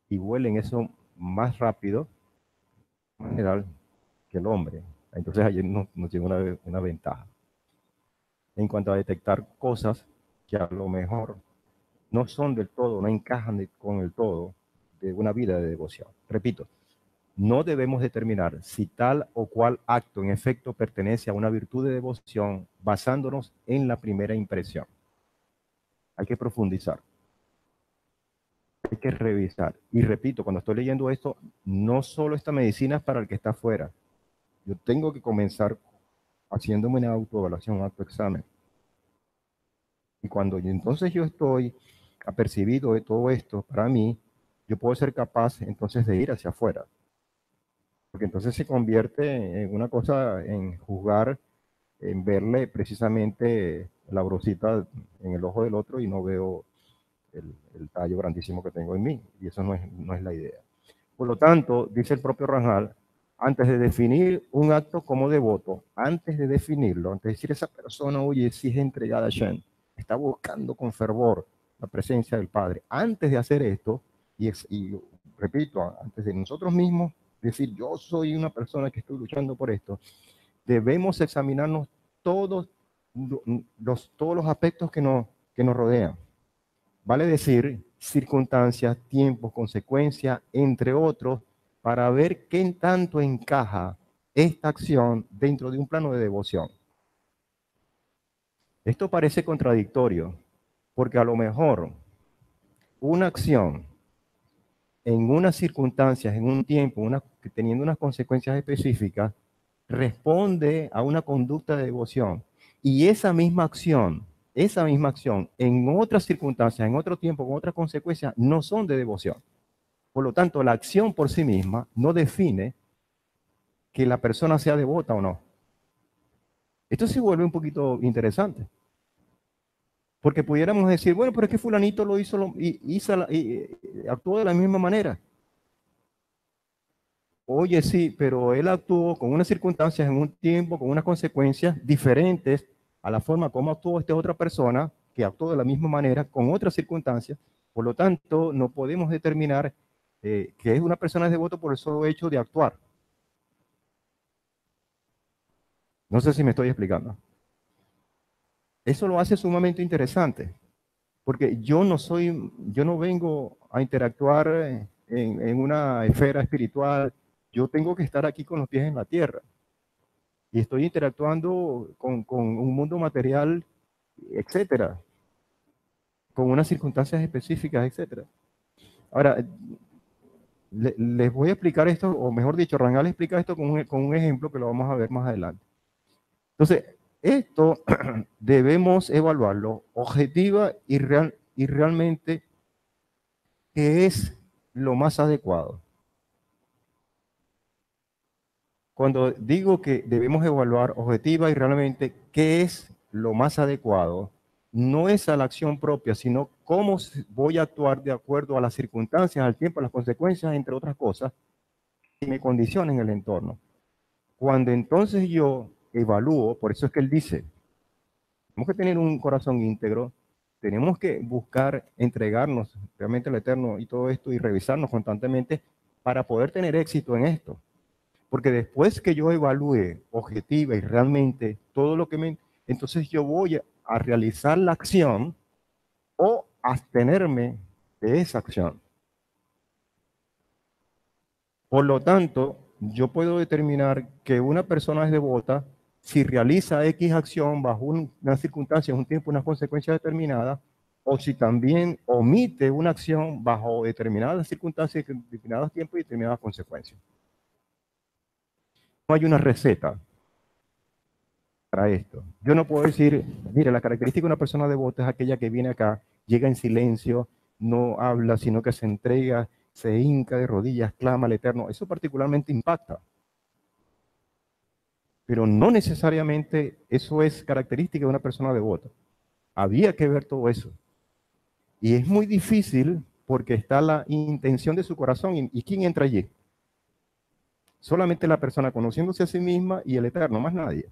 y huelen eso más rápido, en general, que el hombre. Entonces, ayer nos llegó una ventaja en cuanto a detectar cosas que a lo mejor no son del todo, no encajan con el todo de una vida de devoción. Repito, No debemos determinar si tal o cual acto en efecto pertenece a una virtud de devoción basándonos en la primera impresión. Hay que profundizar, hay que revisar. Y repito, cuando estoy leyendo esto, no solo esta medicina es para el que está afuera. Yo tengo que comenzar haciéndome una autoevaluación, un autoexamen. Y cuando entonces yo estoy apercibido de todo esto, para mí, yo puedo ser capaz entonces de ir hacia afuera. Porque entonces se convierte en una cosa, en juzgar, en verle precisamente la brocita en el ojo del otro y no veo el tallo grandísimo que tengo en mí. Y eso no es la idea. Por lo tanto, dice el propio Rangel, antes de definir un acto como devoto, antes de definirlo, antes de decir esa persona, oye, si es entregada a Shen, está buscando con fervor la presencia del Padre, antes de hacer esto, y repito, antes de nosotros mismos decir yo soy una persona que estoy luchando por esto, debemos examinarnos todos los aspectos que nos rodean. Vale decir, circunstancias, tiempos, consecuencias, entre otros, para ver qué en tanto encaja esta acción dentro de un plano de devoción. Esto parece contradictorio, porque a lo mejor una acción en unas circunstancias, en un tiempo, teniendo unas consecuencias específicas, responde a una conducta de devoción. Y esa misma acción, en otras circunstancias, en otro tiempo, con otras consecuencias, no son de devoción. Por lo tanto, la acción por sí misma no define que la persona sea devota o no. Esto se vuelve un poquito interesante. Porque pudiéramos decir, bueno, pero es que fulanito lo hizo, actuó de la misma manera. Oye, sí, pero él actuó con unas circunstancias en un tiempo, con unas consecuencias diferentes a la forma como actuó esta otra persona, que actuó de la misma manera, con otras circunstancias. Por lo tanto, no podemos determinar que es una persona devota por el solo hecho de actuar. No sé si me estoy explicando. Eso lo hace sumamente interesante, porque yo no vengo a interactuar en una esfera espiritual, yo tengo que estar aquí con los pies en la tierra. Y estoy interactuando con un mundo material, etcétera, con unas circunstancias específicas, etcétera. Ahora, les voy a explicar esto, o mejor dicho, Rangel explica esto con un ejemplo que lo vamos a ver más adelante. Entonces, esto debemos evaluarlo objetiva y realmente qué es lo más adecuado. Cuando digo que debemos evaluar objetiva y realmente qué es lo más adecuado, no es a la acción propia, sino cómo voy a actuar de acuerdo a las circunstancias, al tiempo, a las consecuencias, entre otras cosas, que me condicionen el entorno. Cuando entonces yo evalúo, por eso es que él dice, tenemos que tener un corazón íntegro, tenemos que buscar entregarnos realmente al Eterno y todo esto y revisarnos constantemente para poder tener éxito en esto. Porque después que yo evalúe objetiva y realmente todo lo que entonces yo voy a realizar la acción o abstenerme de esa acción. Por lo tanto, yo puedo determinar que una persona es devota si realiza X acción bajo una circunstancia, un tiempo, unas consecuencias determinadas, o si también omite una acción bajo determinadas circunstancias, determinados tiempos y determinadas consecuencias. No hay una receta para esto. Yo no puedo decir, mire, la característica de una persona devota es aquella que viene acá, llega en silencio, no habla, sino que se entrega, se hinca de rodillas, clama al Eterno. Eso particularmente impacta. Pero no necesariamente eso es característica de una persona devota. Había que ver todo eso. Y es muy difícil porque está la intención de su corazón. ¿Y quién entra allí? Solamente la persona conociéndose a sí misma y el Eterno, más nadie.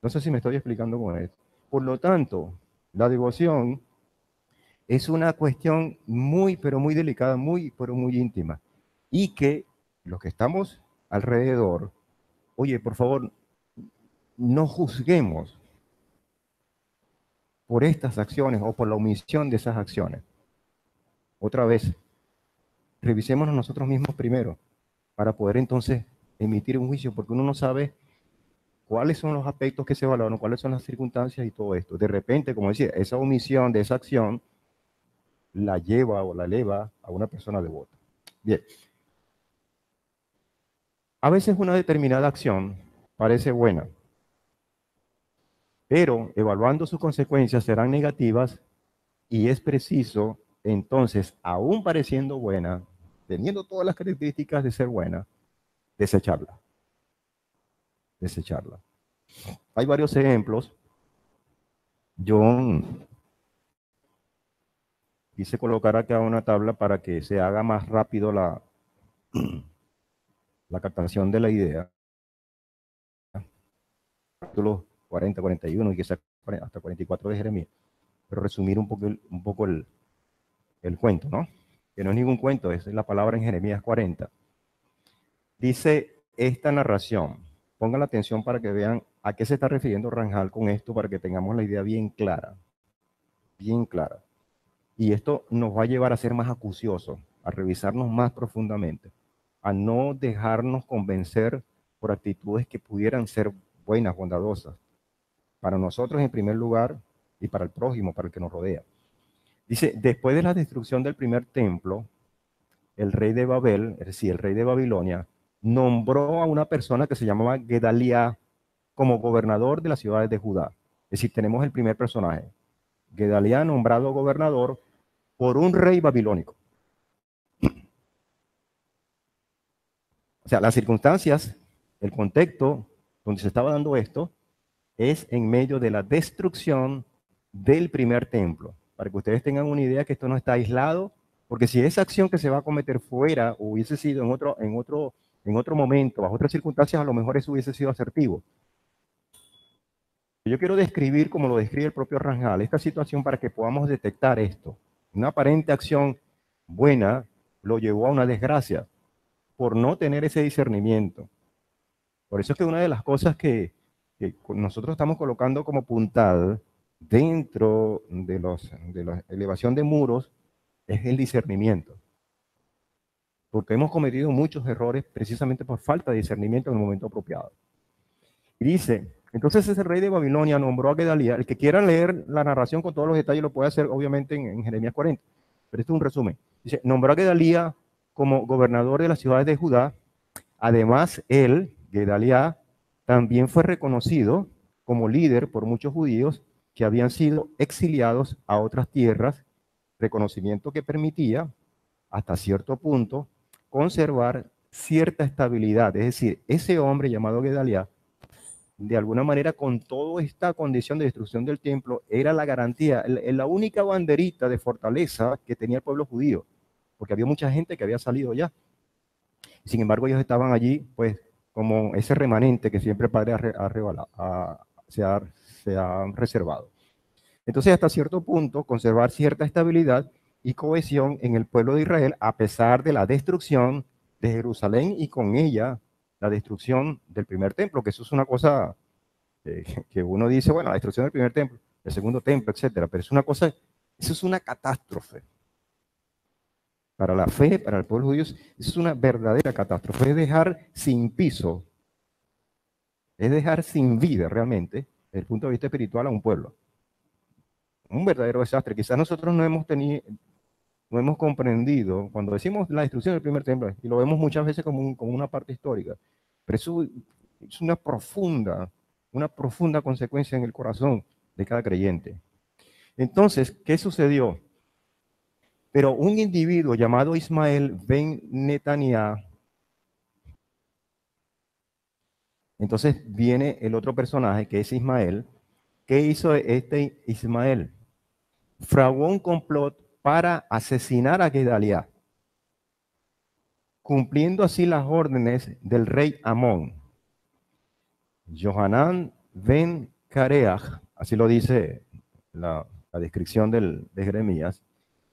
No sé si me estoy explicando con esto. Por lo tanto, la devoción es una cuestión muy, pero muy delicada, muy, pero muy íntima. Y que los que estamos alrededor, oye, por favor, no juzguemos por estas acciones o por la omisión de esas acciones. Otra vez, revisémonos nosotros mismos primero para poder entonces emitir un juicio, porque uno no sabe cuáles son los aspectos que se evaluaron, cuáles son las circunstancias y todo esto. De repente, como decía, esa omisión de esa acción la lleva o la eleva a una persona devota. Bien. A veces una determinada acción parece buena, pero evaluando sus consecuencias serán negativas y es preciso, entonces, aún pareciendo buena, teniendo todas las características de ser buena, desecharla. Desecharla. Hay varios ejemplos. Yo quise colocar acá una tabla para que se haga más rápido la captación de la idea. Capítulos 40, 41 y quizás hasta 44 de Jeremías. Pero resumir un poco el cuento, ¿no? Que no es ningún cuento, es la palabra en Jeremías 40. Dice esta narración, pongan la atención para que vean a qué se está refiriendo Rangel con esto, para que tengamos la idea bien clara, bien clara. Y esto nos va a llevar a ser más acuciosos, a revisarnos más profundamente, a no dejarnos convencer por actitudes que pudieran ser buenas, bondadosas, para nosotros en primer lugar y para el prójimo, para el que nos rodea. Dice, después de la destrucción del primer templo, el rey de Babel, es decir, el rey de Babilonia, nombró a una persona que se llamaba Gedalía como gobernador de las ciudades de Judá. Es decir, tenemos el primer personaje. Gedalía nombrado gobernador por un rey babilónico. O sea, las circunstancias, el contexto donde se estaba dando esto, es en medio de la destrucción del primer templo. Para que ustedes tengan una idea que esto no está aislado, porque si esa acción que se va a cometer fuera o hubiese sido en otro momento, bajo otras circunstancias, a lo mejor eso hubiese sido asertivo. Yo quiero describir, como lo describe el propio Rangel, esta situación para que podamos detectar esto. Una aparente acción buena lo llevó a una desgracia por no tener ese discernimiento. Por eso es que una de las cosas que nosotros estamos colocando como puntal dentro de la elevación de muros es el discernimiento. Porque hemos cometido muchos errores precisamente por falta de discernimiento en el momento apropiado. Y dice, entonces ese rey de Babilonia nombró a Gedalía. El que quiera leer la narración con todos los detalles lo puede hacer obviamente en Jeremías 40. Pero esto es un resumen. Dice, nombró a Gedalía como gobernador de las ciudades de Judá. Además, él, Gedalía, también fue reconocido como líder por muchos judíos que habían sido exiliados a otras tierras, reconocimiento que permitía, hasta cierto punto, conservar cierta estabilidad. Es decir, ese hombre llamado Gedalía, de alguna manera, con toda esta condición de destrucción del templo, era la garantía, la única banderita de fortaleza que tenía el pueblo judío, porque había mucha gente que había salido ya. Sin embargo, ellos estaban allí, pues, como ese remanente que siempre el Padre se ha reservado. Entonces, hasta cierto punto, conservar cierta estabilidad y cohesión en el pueblo de Israel, a pesar de la destrucción de Jerusalén y con ella la destrucción del primer templo, que eso es una cosa que uno dice, bueno, la destrucción del primer templo, el segundo templo, etcétera, pero es una cosa, eso es una catástrofe. Para la fe, para el pueblo judío, es una verdadera catástrofe. Es dejar sin piso, es dejar sin vida realmente, desde el punto de vista espiritual, a un pueblo. Un verdadero desastre. Quizás nosotros no hemos comprendido, cuando decimos la destrucción del primer templo, y lo vemos muchas veces como una parte histórica, pero eso es una profunda consecuencia en el corazón de cada creyente. Entonces, ¿qué sucedió? Pero un individuo llamado Ismael ben Netaniah, entonces viene el otro personaje que es Ismael. ¿Qué hizo este Ismael? Fraguó un complot para asesinar a Gedaliah, cumpliendo así las órdenes del rey Amón. Johanán ben Careach, así lo dice la descripción de Jeremías,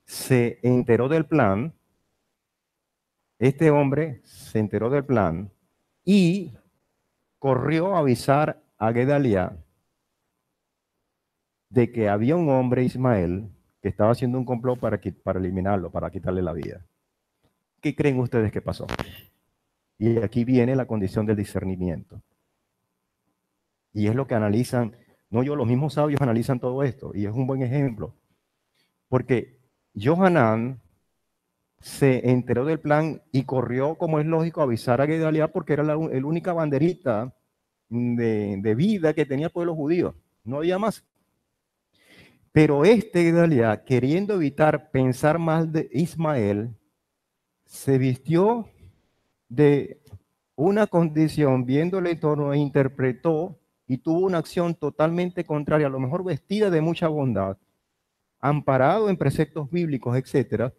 se enteró del plan. Este hombre se enteró del plan y corrió a avisar a Gedaliah de que había un hombre, Ismael, que estaba haciendo un complot para eliminarlo, para quitarle la vida. ¿Qué creen ustedes que pasó? Y aquí viene la condición del discernimiento. Y es lo que analizan, no yo, los mismos sabios analizan todo esto. Y es un buen ejemplo. Porque Johanán se enteró del plan y corrió, como es lógico, a avisar a Gedaliah porque era el única banderita de vida que tenía el pueblo judío. No había más. Pero este Gedaliah, queriendo evitar pensar mal de Ismael, se vistió de una condición, viendo el entorno, e interpretó y tuvo una acción totalmente contraria, a lo mejor vestida de mucha bondad, amparado en preceptos bíblicos, etcétera,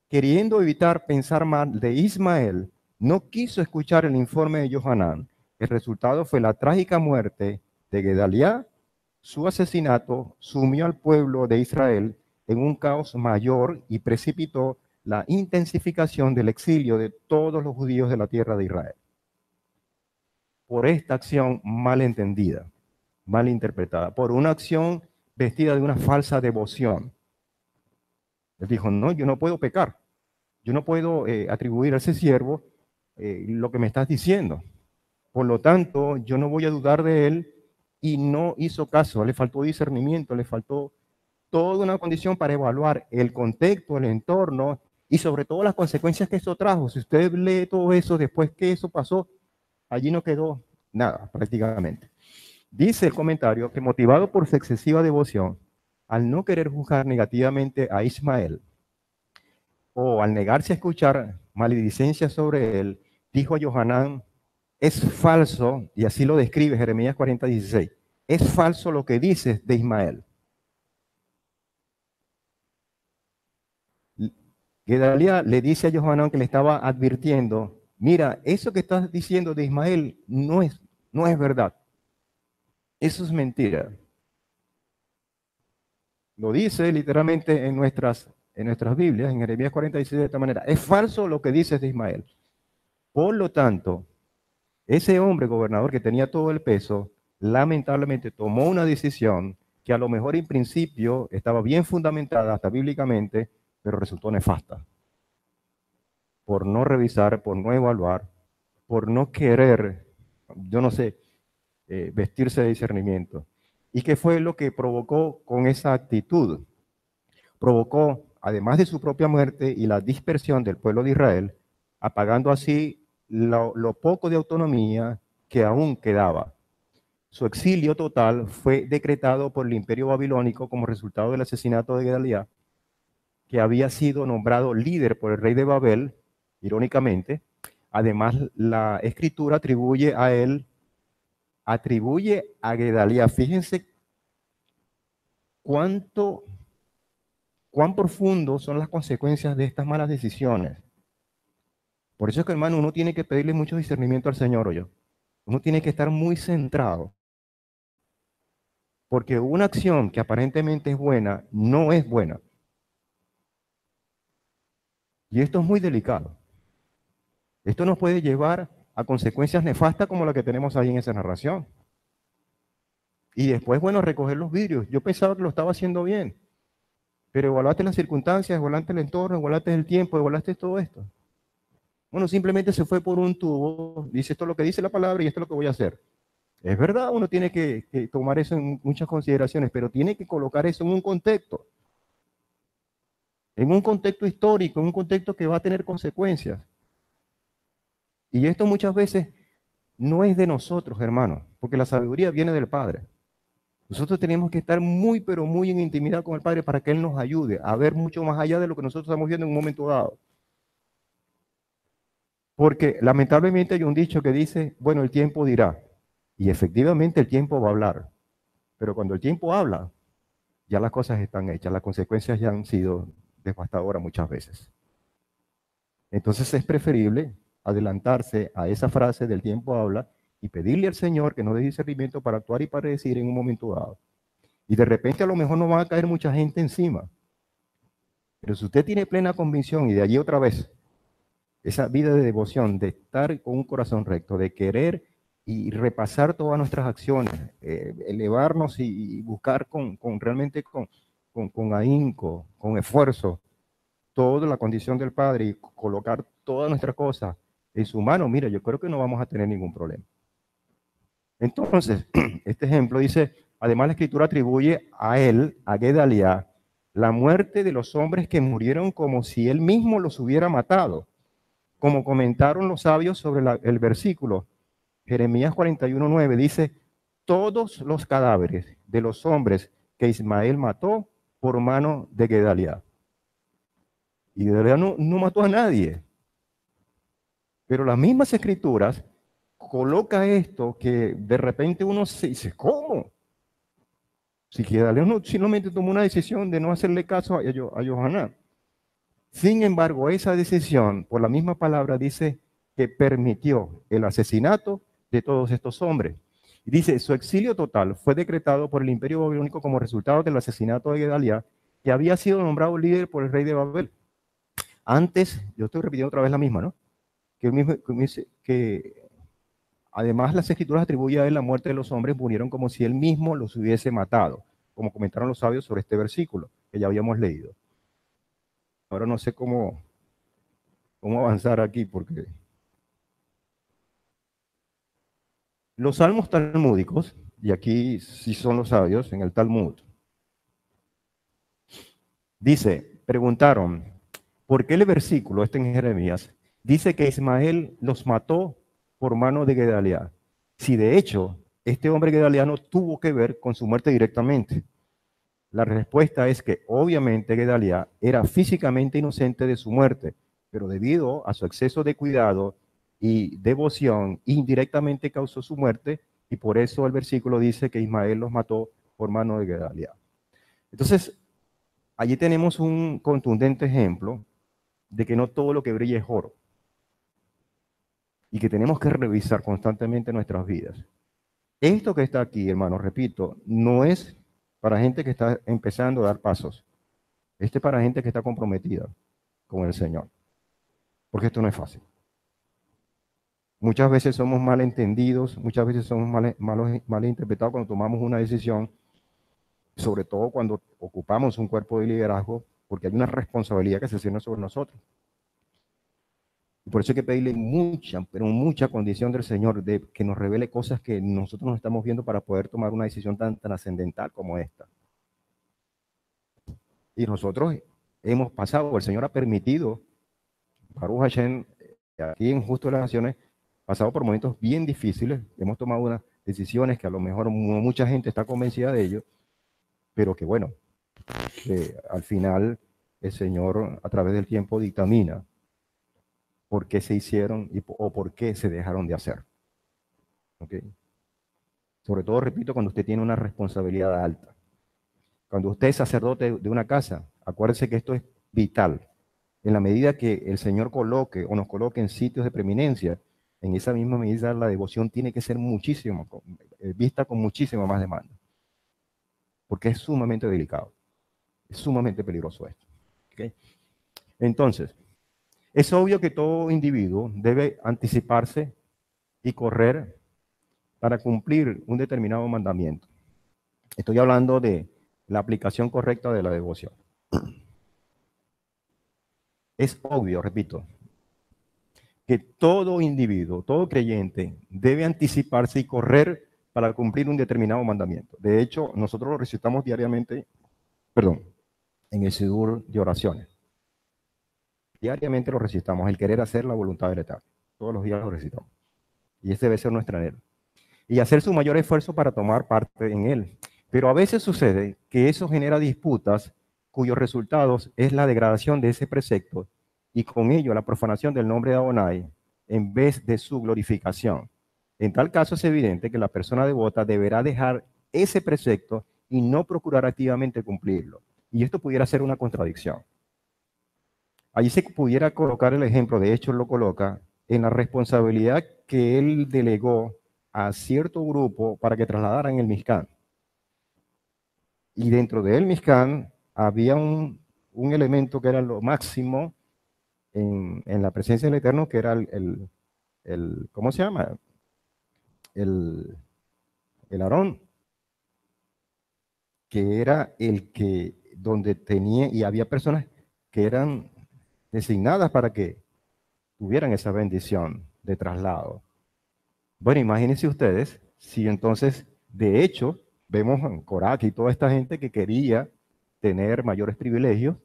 queriendo evitar pensar mal de Ismael, no quiso escuchar el informe de Johanán. El resultado fue la trágica muerte de Gedaliah. Su asesinato sumió al pueblo de Israel en un caos mayor y precipitó la intensificación del exilio de todos los judíos de la tierra de Israel. Por esta acción mal entendida, mal interpretada, por una acción vestida de una falsa devoción. Él dijo, no, yo no puedo pecar, yo no puedo atribuir a ese siervo lo que me estás diciendo. Por lo tanto, yo no voy a dudar de él, y no hizo caso, le faltó discernimiento, le faltó toda una condición para evaluar el contexto, el entorno y sobre todo las consecuencias que eso trajo. Si usted lee todo eso después que eso pasó, allí no quedó nada prácticamente. Dice el comentario que motivado por su excesiva devoción, al no querer juzgar negativamente a Ismael o al negarse a escuchar maledicencias sobre él, dijo a Johanán, es falso, y así lo describe Jeremías 40:16, es falso lo que dices de Ismael. Gedaliah le dice a Johanán, que le estaba advirtiendo, mira, eso que estás diciendo de Ismael no es verdad. Eso es mentira. Lo dice literalmente en nuestras Biblias, en Jeremías 46, de esta manera. Es falso lo que dices de Ismael. Por lo tanto, ese hombre gobernador que tenía todo el peso, lamentablemente tomó una decisión que a lo mejor en principio estaba bien fundamentada, hasta bíblicamente, pero resultó nefasta. Por no revisar, por no evaluar, por no querer, yo no sé, vestirse de discernimiento. ¿Y qué fue lo que provocó con esa actitud? Provocó, además de su propia muerte y la dispersión del pueblo de Israel, apagando así lo poco de autonomía que aún quedaba. Su exilio total fue decretado por el imperio babilónico como resultado del asesinato de Gedaliah, que había sido nombrado líder por el rey de Babel, irónicamente. Además, la escritura atribuye a Gedaliah, fíjense cuán profundo son las consecuencias de estas malas decisiones. Por eso es que, hermano, uno tiene que pedirle mucho discernimiento al Señor, o yo. Uno tiene que estar muy centrado, porque una acción que aparentemente es buena, no es buena. Y esto es muy delicado. Esto nos puede llevar a consecuencias nefastas como la que tenemos ahí en esa narración. Y después, bueno, recoger los vidrios. Yo pensaba que lo estaba haciendo bien, pero evaluaste las circunstancias, evaluaste el entorno, evaluaste el tiempo, evaluaste todo esto. Bueno, simplemente se fue por un tubo, dice esto es lo que dice la palabra y esto es lo que voy a hacer. Es verdad, uno tiene que tomar eso en muchas consideraciones, pero tiene que colocar eso en un contexto histórico, en un contexto que va a tener consecuencias. Y esto muchas veces no es de nosotros, hermanos, porque la sabiduría viene del Padre. Nosotros tenemos que estar muy, pero muy en intimidad con el Padre para que Él nos ayude a ver mucho más allá de lo que nosotros estamos viendo en un momento dado. Porque lamentablemente hay un dicho que dice, bueno, el tiempo dirá. Y efectivamente el tiempo va a hablar. Pero cuando el tiempo habla, ya las cosas están hechas, las consecuencias ya han sido devastadoras muchas veces. Entonces es preferible adelantarse a esa frase del tiempo habla y pedirle al Señor que nos dé discernimiento para actuar y para decir en un momento dado. Y de repente a lo mejor no va a caer mucha gente encima. Pero si usted tiene plena convicción y de allí otra vez, esa vida de devoción, de estar con un corazón recto, de querer y repasar todas nuestras acciones, elevarnos y buscar realmente con ahínco, con esfuerzo, toda la condición del Padre y colocar todas nuestras cosas en su mano, mira, yo creo que no vamos a tener ningún problema. Entonces, este ejemplo dice, además la escritura atribuye a él, a Gedaliah, la muerte de los hombres que murieron como si él mismo los hubiera matado, como comentaron los sabios sobre el versículo. Jeremías 41:9 dice, todos los cadáveres de los hombres que Ismael mató por mano de Gedaliah. Y Gedaliah no mató a nadie. Pero las mismas escrituras coloca esto que de repente uno se dice, ¿cómo? Si Gedaliah no, simplemente tomó una decisión de no hacerle caso a Johanan. Sin embargo, esa decisión, por la misma palabra, dice que permitió el asesinato de todos estos hombres. Y dice, su exilio total fue decretado por el imperio babilónico como resultado del asesinato de Gedaliah, que había sido nombrado líder por el rey de Babel. Antes, yo estoy repitiendo otra vez la misma, ¿no? Que además las escrituras atribuyen a él la muerte de los hombres, murieron como si él mismo los hubiese matado, como comentaron los sabios sobre este versículo que ya habíamos leído. Ahora no sé cómo avanzar aquí, porque los salmos talmúdicos, y aquí sí son los sabios en el Talmud, dice, preguntaron, ¿por qué el versículo, este en Jeremías, dice que Ismael los mató por mano de Gedaliah? Si de hecho, este hombre Gedaliah no tuvo que ver con su muerte directamente. La respuesta es que obviamente Gedaliah era físicamente inocente de su muerte, pero debido a su exceso de cuidado y devoción, indirectamente causó su muerte, y por eso el versículo dice que Ismael los mató por mano de Gedaliah. Entonces, allí tenemos un contundente ejemplo de que no todo lo que brilla es oro, y que tenemos que revisar constantemente nuestras vidas. Esto que está aquí, hermano, repito, no es para gente que está empezando a dar pasos. Este es para gente que está comprometida con el Señor, porque esto no es fácil. Muchas veces somos malentendidos, muchas veces somos mal interpretados cuando tomamos una decisión, sobre todo cuando ocupamos un cuerpo de liderazgo, porque hay una responsabilidad que se cierne sobre nosotros. Y por eso hay que pedirle mucha, pero mucha condición del Señor de que nos revele cosas que nosotros no estamos viendo para poder tomar una decisión tan trascendental como esta. Y nosotros hemos pasado, el Señor ha permitido, Baruch Hashem, aquí en Justo de las Naciones, pasado por momentos bien difíciles, hemos tomado unas decisiones que a lo mejor mucha gente está convencida de ello, pero que bueno, que al final el Señor a través del tiempo dictamina por qué se hicieron o por qué se dejaron de hacer. ¿Okay? Sobre todo, repito, cuando usted tiene una responsabilidad alta. Cuando usted es sacerdote de una casa, acuérdese que esto es vital. En la medida que el Señor coloque o nos coloque en sitios de preeminencia, en esa misma medida la devoción tiene que ser muchísimo, vista con muchísima más demanda. Porque es sumamente delicado. Es sumamente peligroso esto. ¿Okay? Entonces, es obvio que todo individuo debe anticiparse y correr para cumplir un determinado mandamiento. Estoy hablando de la aplicación correcta de la devoción. Es obvio, repito, que todo individuo, todo creyente, debe anticiparse y correr para cumplir un determinado mandamiento. De hecho, nosotros lo recitamos diariamente, en el Sidur de oraciones. Diariamente lo recitamos, el querer hacer la voluntad del Eterno. Todos los días lo recitamos. Y ese debe ser nuestro anhelo. Y hacer su mayor esfuerzo para tomar parte en él. Pero a veces sucede que eso genera disputas cuyos resultados es la degradación de ese precepto y con ello la profanación del nombre de Adonai en vez de su glorificación. En tal caso es evidente que la persona devota deberá dejar ese precepto y no procurar activamente cumplirlo. Y esto pudiera ser una contradicción. Allí se pudiera colocar el ejemplo, de hecho lo coloca, en la responsabilidad que él delegó a cierto grupo para que trasladaran el Mishkan. Y dentro del Mishkan había un elemento que era lo máximo en la presencia del Eterno, que era ¿cómo se llama? El Aarón, que era el que, donde tenía, y había personas que eran designadas para que tuvieran esa bendición de traslado. Bueno, imagínense ustedes si entonces, de hecho, vemos en Corach y toda esta gente que quería tener mayores privilegios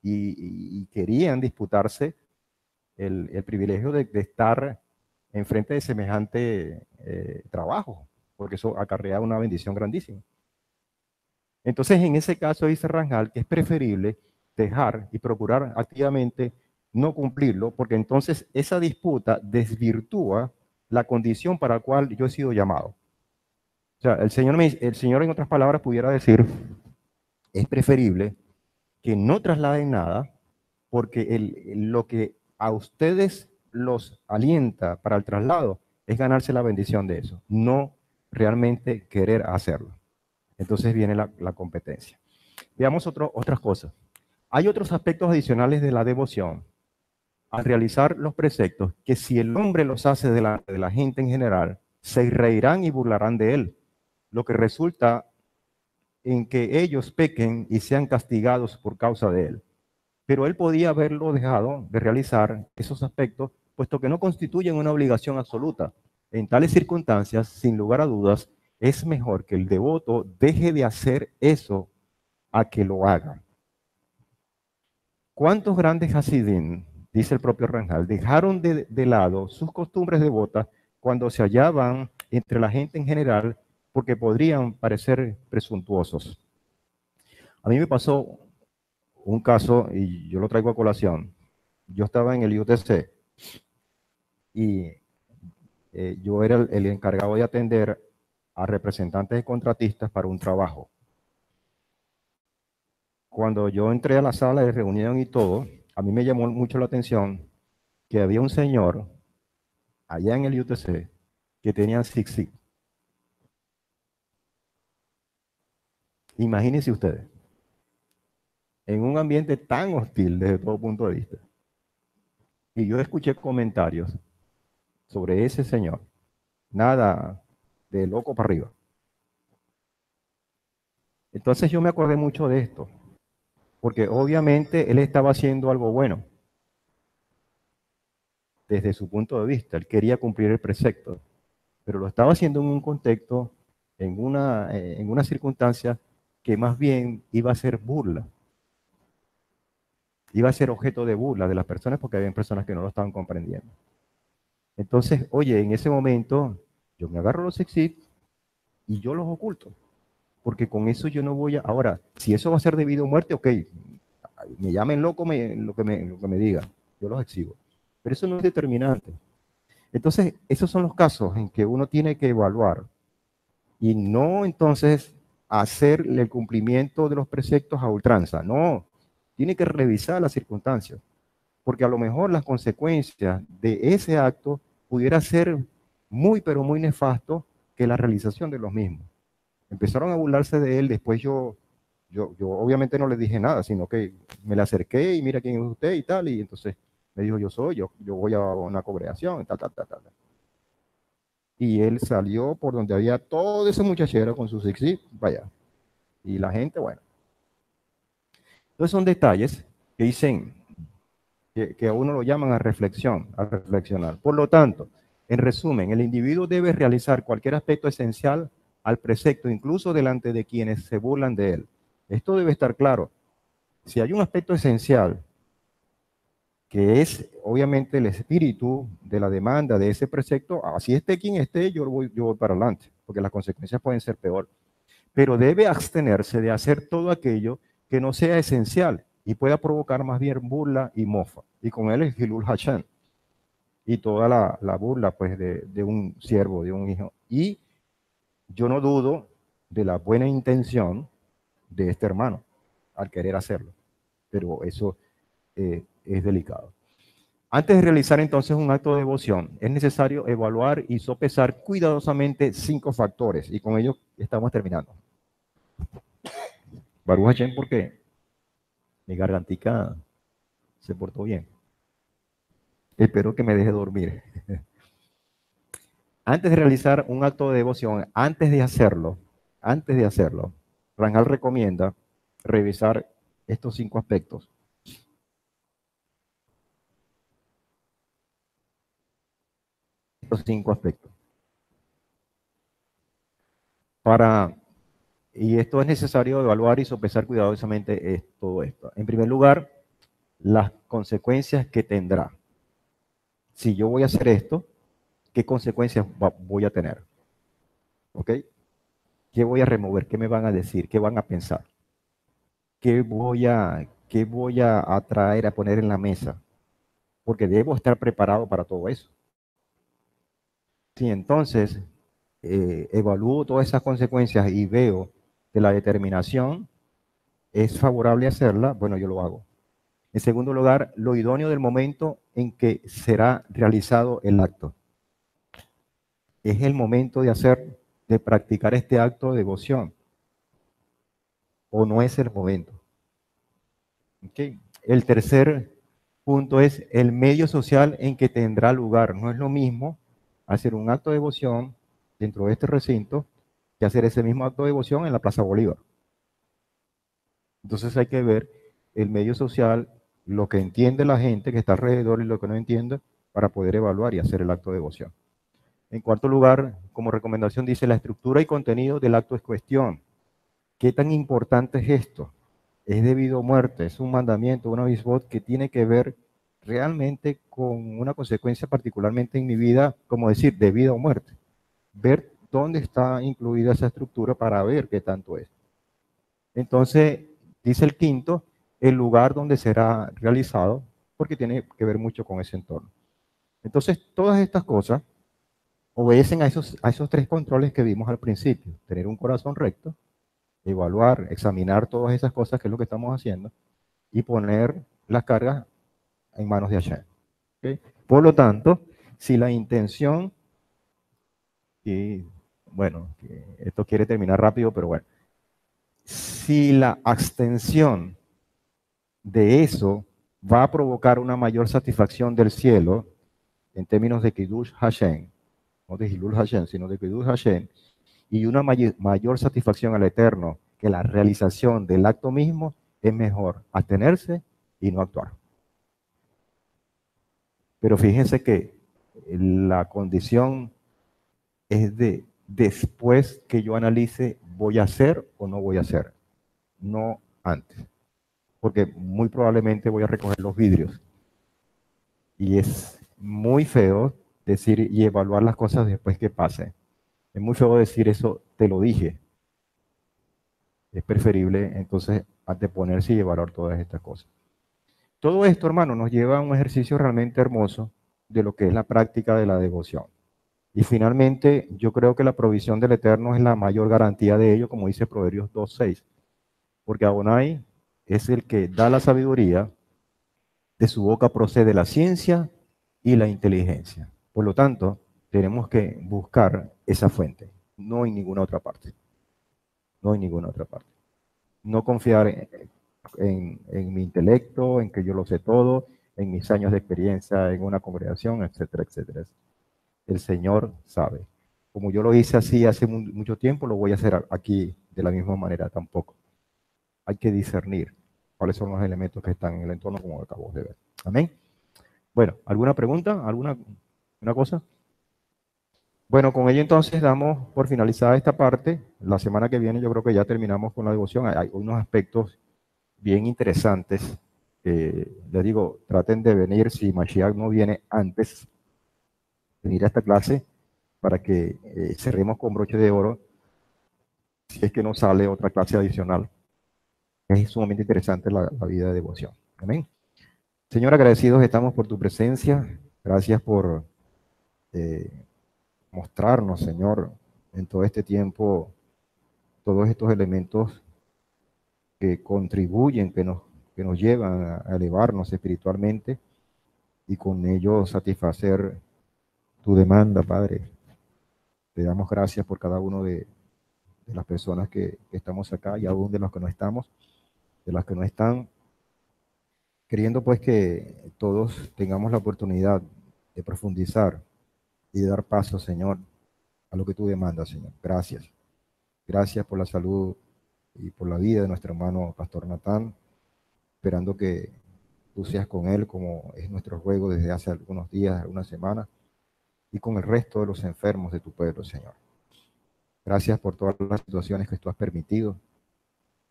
y querían disputarse el privilegio de estar enfrente de semejante trabajo, porque eso acarrea una bendición grandísima. Entonces, en ese caso dice Rangel que es preferible dejar y procurar activamente no cumplirlo, porque entonces esa disputa desvirtúa la condición para la cual yo he sido llamado. O sea, el Señor en otras palabras pudiera decir, es preferible que no trasladen nada, porque lo que a ustedes los alienta para el traslado es ganarse la bendición de eso, no realmente querer hacerlo. Entonces viene la competencia. Veamos otras cosas. Hay otros aspectos adicionales de la devoción al realizar los preceptos que si el hombre los hace delante de la gente en general, se reirán y burlarán de él, lo que resulta en que ellos pequen y sean castigados por causa de él. Pero él podía haberlo dejado de realizar esos aspectos, puesto que no constituyen una obligación absoluta. En tales circunstancias, sin lugar a dudas, es mejor que el devoto deje de hacer eso a que lo haga. ¿Cuántos grandes Hasidim, dice el propio Rangel, dejaron de lado sus costumbres devotas cuando se hallaban entre la gente en general porque podrían parecer presuntuosos? A mí me pasó un caso, y yo lo traigo a colación. Yo estaba en el IUTC y yo era el encargado de atender a representantes de contratistas para un trabajo. Cuando yo entré a la sala de reunión y todo, a mí me llamó mucho la atención que había un señor allá en el IUTC que tenía zig-zag. Imagínense ustedes, en un ambiente tan hostil desde todo punto de vista. Y yo escuché comentarios sobre ese señor. Nada de loco para arriba. Entonces yo me acordé mucho de esto, porque obviamente él estaba haciendo algo bueno desde su punto de vista. Él quería cumplir el precepto, pero lo estaba haciendo en un contexto, en una circunstancia que más bien iba a ser burla. Iba a ser objeto de burla de las personas porque había personas que no lo estaban comprendiendo. Entonces, oye, en ese momento yo me agarro los exit y yo los oculto, porque con eso yo no voy a... Ahora, si eso va a ser debido a muerte, ok, me llamen loco lo que me digan, yo los exhibo. Pero eso no es determinante. Entonces, esos son los casos en que uno tiene que evaluar y no entonces hacer el cumplimiento de los preceptos a ultranza. No, tiene que revisar las circunstancias, porque a lo mejor las consecuencias de ese acto pudiera ser muy, pero muy nefasto que la realización de los mismos. Empezaron a burlarse de él, después yo obviamente no le dije nada, sino que me le acerqué y mira quién es usted y tal, y entonces me dijo, yo voy a una congregación, tal, tal, tal, tal. Y él salió por donde había todo ese muchachero con sus sexy, vaya, y la gente, bueno. Entonces son detalles que dicen que a uno lo llaman a reflexión, a reflexionar. Por lo tanto, en resumen, el individuo debe realizar cualquier aspecto esencial al precepto, incluso delante de quienes se burlan de él. Esto debe estar claro. Si hay un aspecto esencial, que es obviamente el espíritu de la demanda de ese precepto, así esté quien esté, yo voy para adelante, porque las consecuencias pueden ser peor. Pero debe abstenerse de hacer todo aquello que no sea esencial y pueda provocar más bien burla y mofa. Y con él es Hilul Hashem y toda la burla pues de un siervo, de un hijo. Y yo no dudo de la buena intención de este hermano al querer hacerlo, pero eso es delicado. Antes de realizar entonces un acto de devoción, es necesario evaluar y sopesar cuidadosamente 5 factores, y con ello estamos terminando. Baruch Hashem, porque mi gargantica se portó bien. Espero que me deje dormir. Antes de realizar un acto de devoción, antes de hacerlo, Rangel recomienda revisar estos 5 aspectos. estos 5 aspectos. Y esto es necesario evaluar y sopesar cuidadosamente todo esto. En primer lugar, las consecuencias que tendrá. Si yo voy a hacer esto, ¿qué consecuencias voy a tener? ¿Ok? ¿Qué voy a remover? ¿Qué me van a decir? ¿Qué van a pensar? ¿Qué voy a atraer, a poner en la mesa? Porque debo estar preparado para todo eso. Si entonces evalúo todas esas consecuencias y veo que la determinación es favorable a hacerla, bueno, yo lo hago. En segundo lugar, lo idóneo del momento en que será realizado el acto. Es el momento de practicar este acto de devoción, o no es el momento. ¿Okay? El tercer punto es el medio social en que tendrá lugar. No es lo mismo hacer un acto de devoción dentro de este recinto que hacer ese mismo acto de devoción en la Plaza Bolívar. Entonces hay que ver el medio social, lo que entiende la gente que está alrededor y lo que no entiende, para poder evaluar y hacer el acto de devoción. En cuarto lugar, como recomendación, dice la estructura y contenido del acto es cuestión. ¿Qué tan importante es esto? Es debido a muerte, es un mandamiento, una mitzvot que tiene que ver realmente con una consecuencia particularmente en mi vida, como decir, de vida o muerte. Ver dónde está incluida esa estructura para ver qué tanto es. Entonces, dice el quinto, el lugar donde será realizado, porque tiene que ver mucho con ese entorno. Entonces, todas estas cosas obedecen a esos 3 controles que vimos al principio. Tener un corazón recto, evaluar, examinar todas esas cosas que es lo que estamos haciendo y poner las cargas en manos de Hashem. ¿Okay? Por lo tanto, si la intención, y bueno, esto quiere terminar rápido, pero bueno, si la abstención de eso va a provocar una mayor satisfacción del cielo en términos de Kiddush Hashem, no de Hilul Hashem, sino de Kiddush Hashem, y una mayor satisfacción al Eterno que la realización del acto mismo, es mejor abstenerse y no actuar. Pero fíjense que la condición es de después que yo analice, ¿voy a hacer o no voy a hacer? No antes. Porque muy probablemente voy a recoger los vidrios. Y es muy feo decir y evaluar las cosas después que pase. Es muy feo decir eso, te lo dije. Es preferible entonces anteponerse y evaluar todas estas cosas. Todo esto, hermano, nos lleva a un ejercicio realmente hermoso de lo que es la práctica de la devoción. Y finalmente, yo creo que la provisión del Eterno es la mayor garantía de ello, como dice Proverbios 2:6. Porque Adonai es el que da la sabiduría, de su boca procede la ciencia y la inteligencia. Por lo tanto, tenemos que buscar esa fuente, no en ninguna otra parte. No en ninguna otra parte. No confiar en mi intelecto, en que yo lo sé todo, en mis años de experiencia en una congregación, etcétera, etcétera. El Señor sabe. Como yo lo hice así hace mucho tiempo, lo voy a hacer aquí de la misma manera tampoco. Hay que discernir cuáles son los elementos que están en el entorno, como acabamos de ver. Amén. Bueno, ¿alguna pregunta? ¿Alguna una cosa? Bueno, con ello entonces damos por finalizada esta parte. La semana que viene yo creo que ya terminamos con la devoción. Hay unos aspectos bien interesantes. Les digo, traten de venir, si Mashiach no viene antes, venir a esta clase para que cerremos con broche de oro, si es que no sale otra clase adicional. Es sumamente interesante la vida de devoción. Amén. Señor, agradecidos estamos por tu presencia. Gracias por mostrarnos, Señor, en todo este tiempo, todos estos elementos que contribuyen, que nos llevan a elevarnos espiritualmente y con ello satisfacer tu demanda, Padre. Te damos gracias por cada uno de las personas que estamos acá y aún de los que no estamos, de las que no están, queriendo pues que todos tengamos la oportunidad de profundizar y de dar paso, Señor, a lo que tú demandas, Señor. Gracias. Gracias por la salud y por la vida de nuestro hermano Pastor Natán, esperando que tú seas con él como es nuestro ruego desde hace algunos días, algunas semanas, y con el resto de los enfermos de tu pueblo, Señor. Gracias por todas las situaciones que tú has permitido.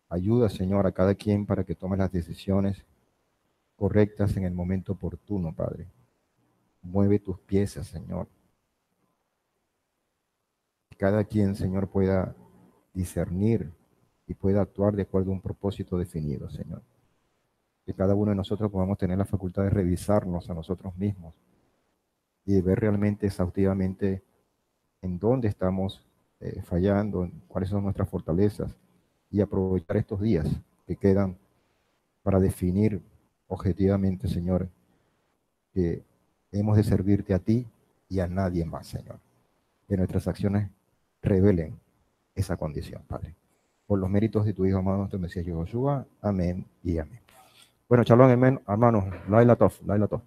Ayuda, Señor, a cada quien para que tome las decisiones correctas en el momento oportuno, Padre. Mueve tus piezas, Señor. Que cada quien, Señor, pueda discernir y pueda actuar de acuerdo a un propósito definido, Señor. Que cada uno de nosotros podamos tener la facultad de revisarnos a nosotros mismos y de ver realmente exhaustivamente en dónde estamos fallando, en cuáles son nuestras fortalezas y aprovechar estos días que quedan para definir objetivamente, Señor, que hemos de servirte a ti y a nadie más, Señor. Que nuestras acciones revelen esa condición, Padre. Por los méritos de tu Hijo amado, nuestro Mesías Yoshua. Amén y amén. Bueno, shalom, hermanos. Laila Tov, Laila Tov.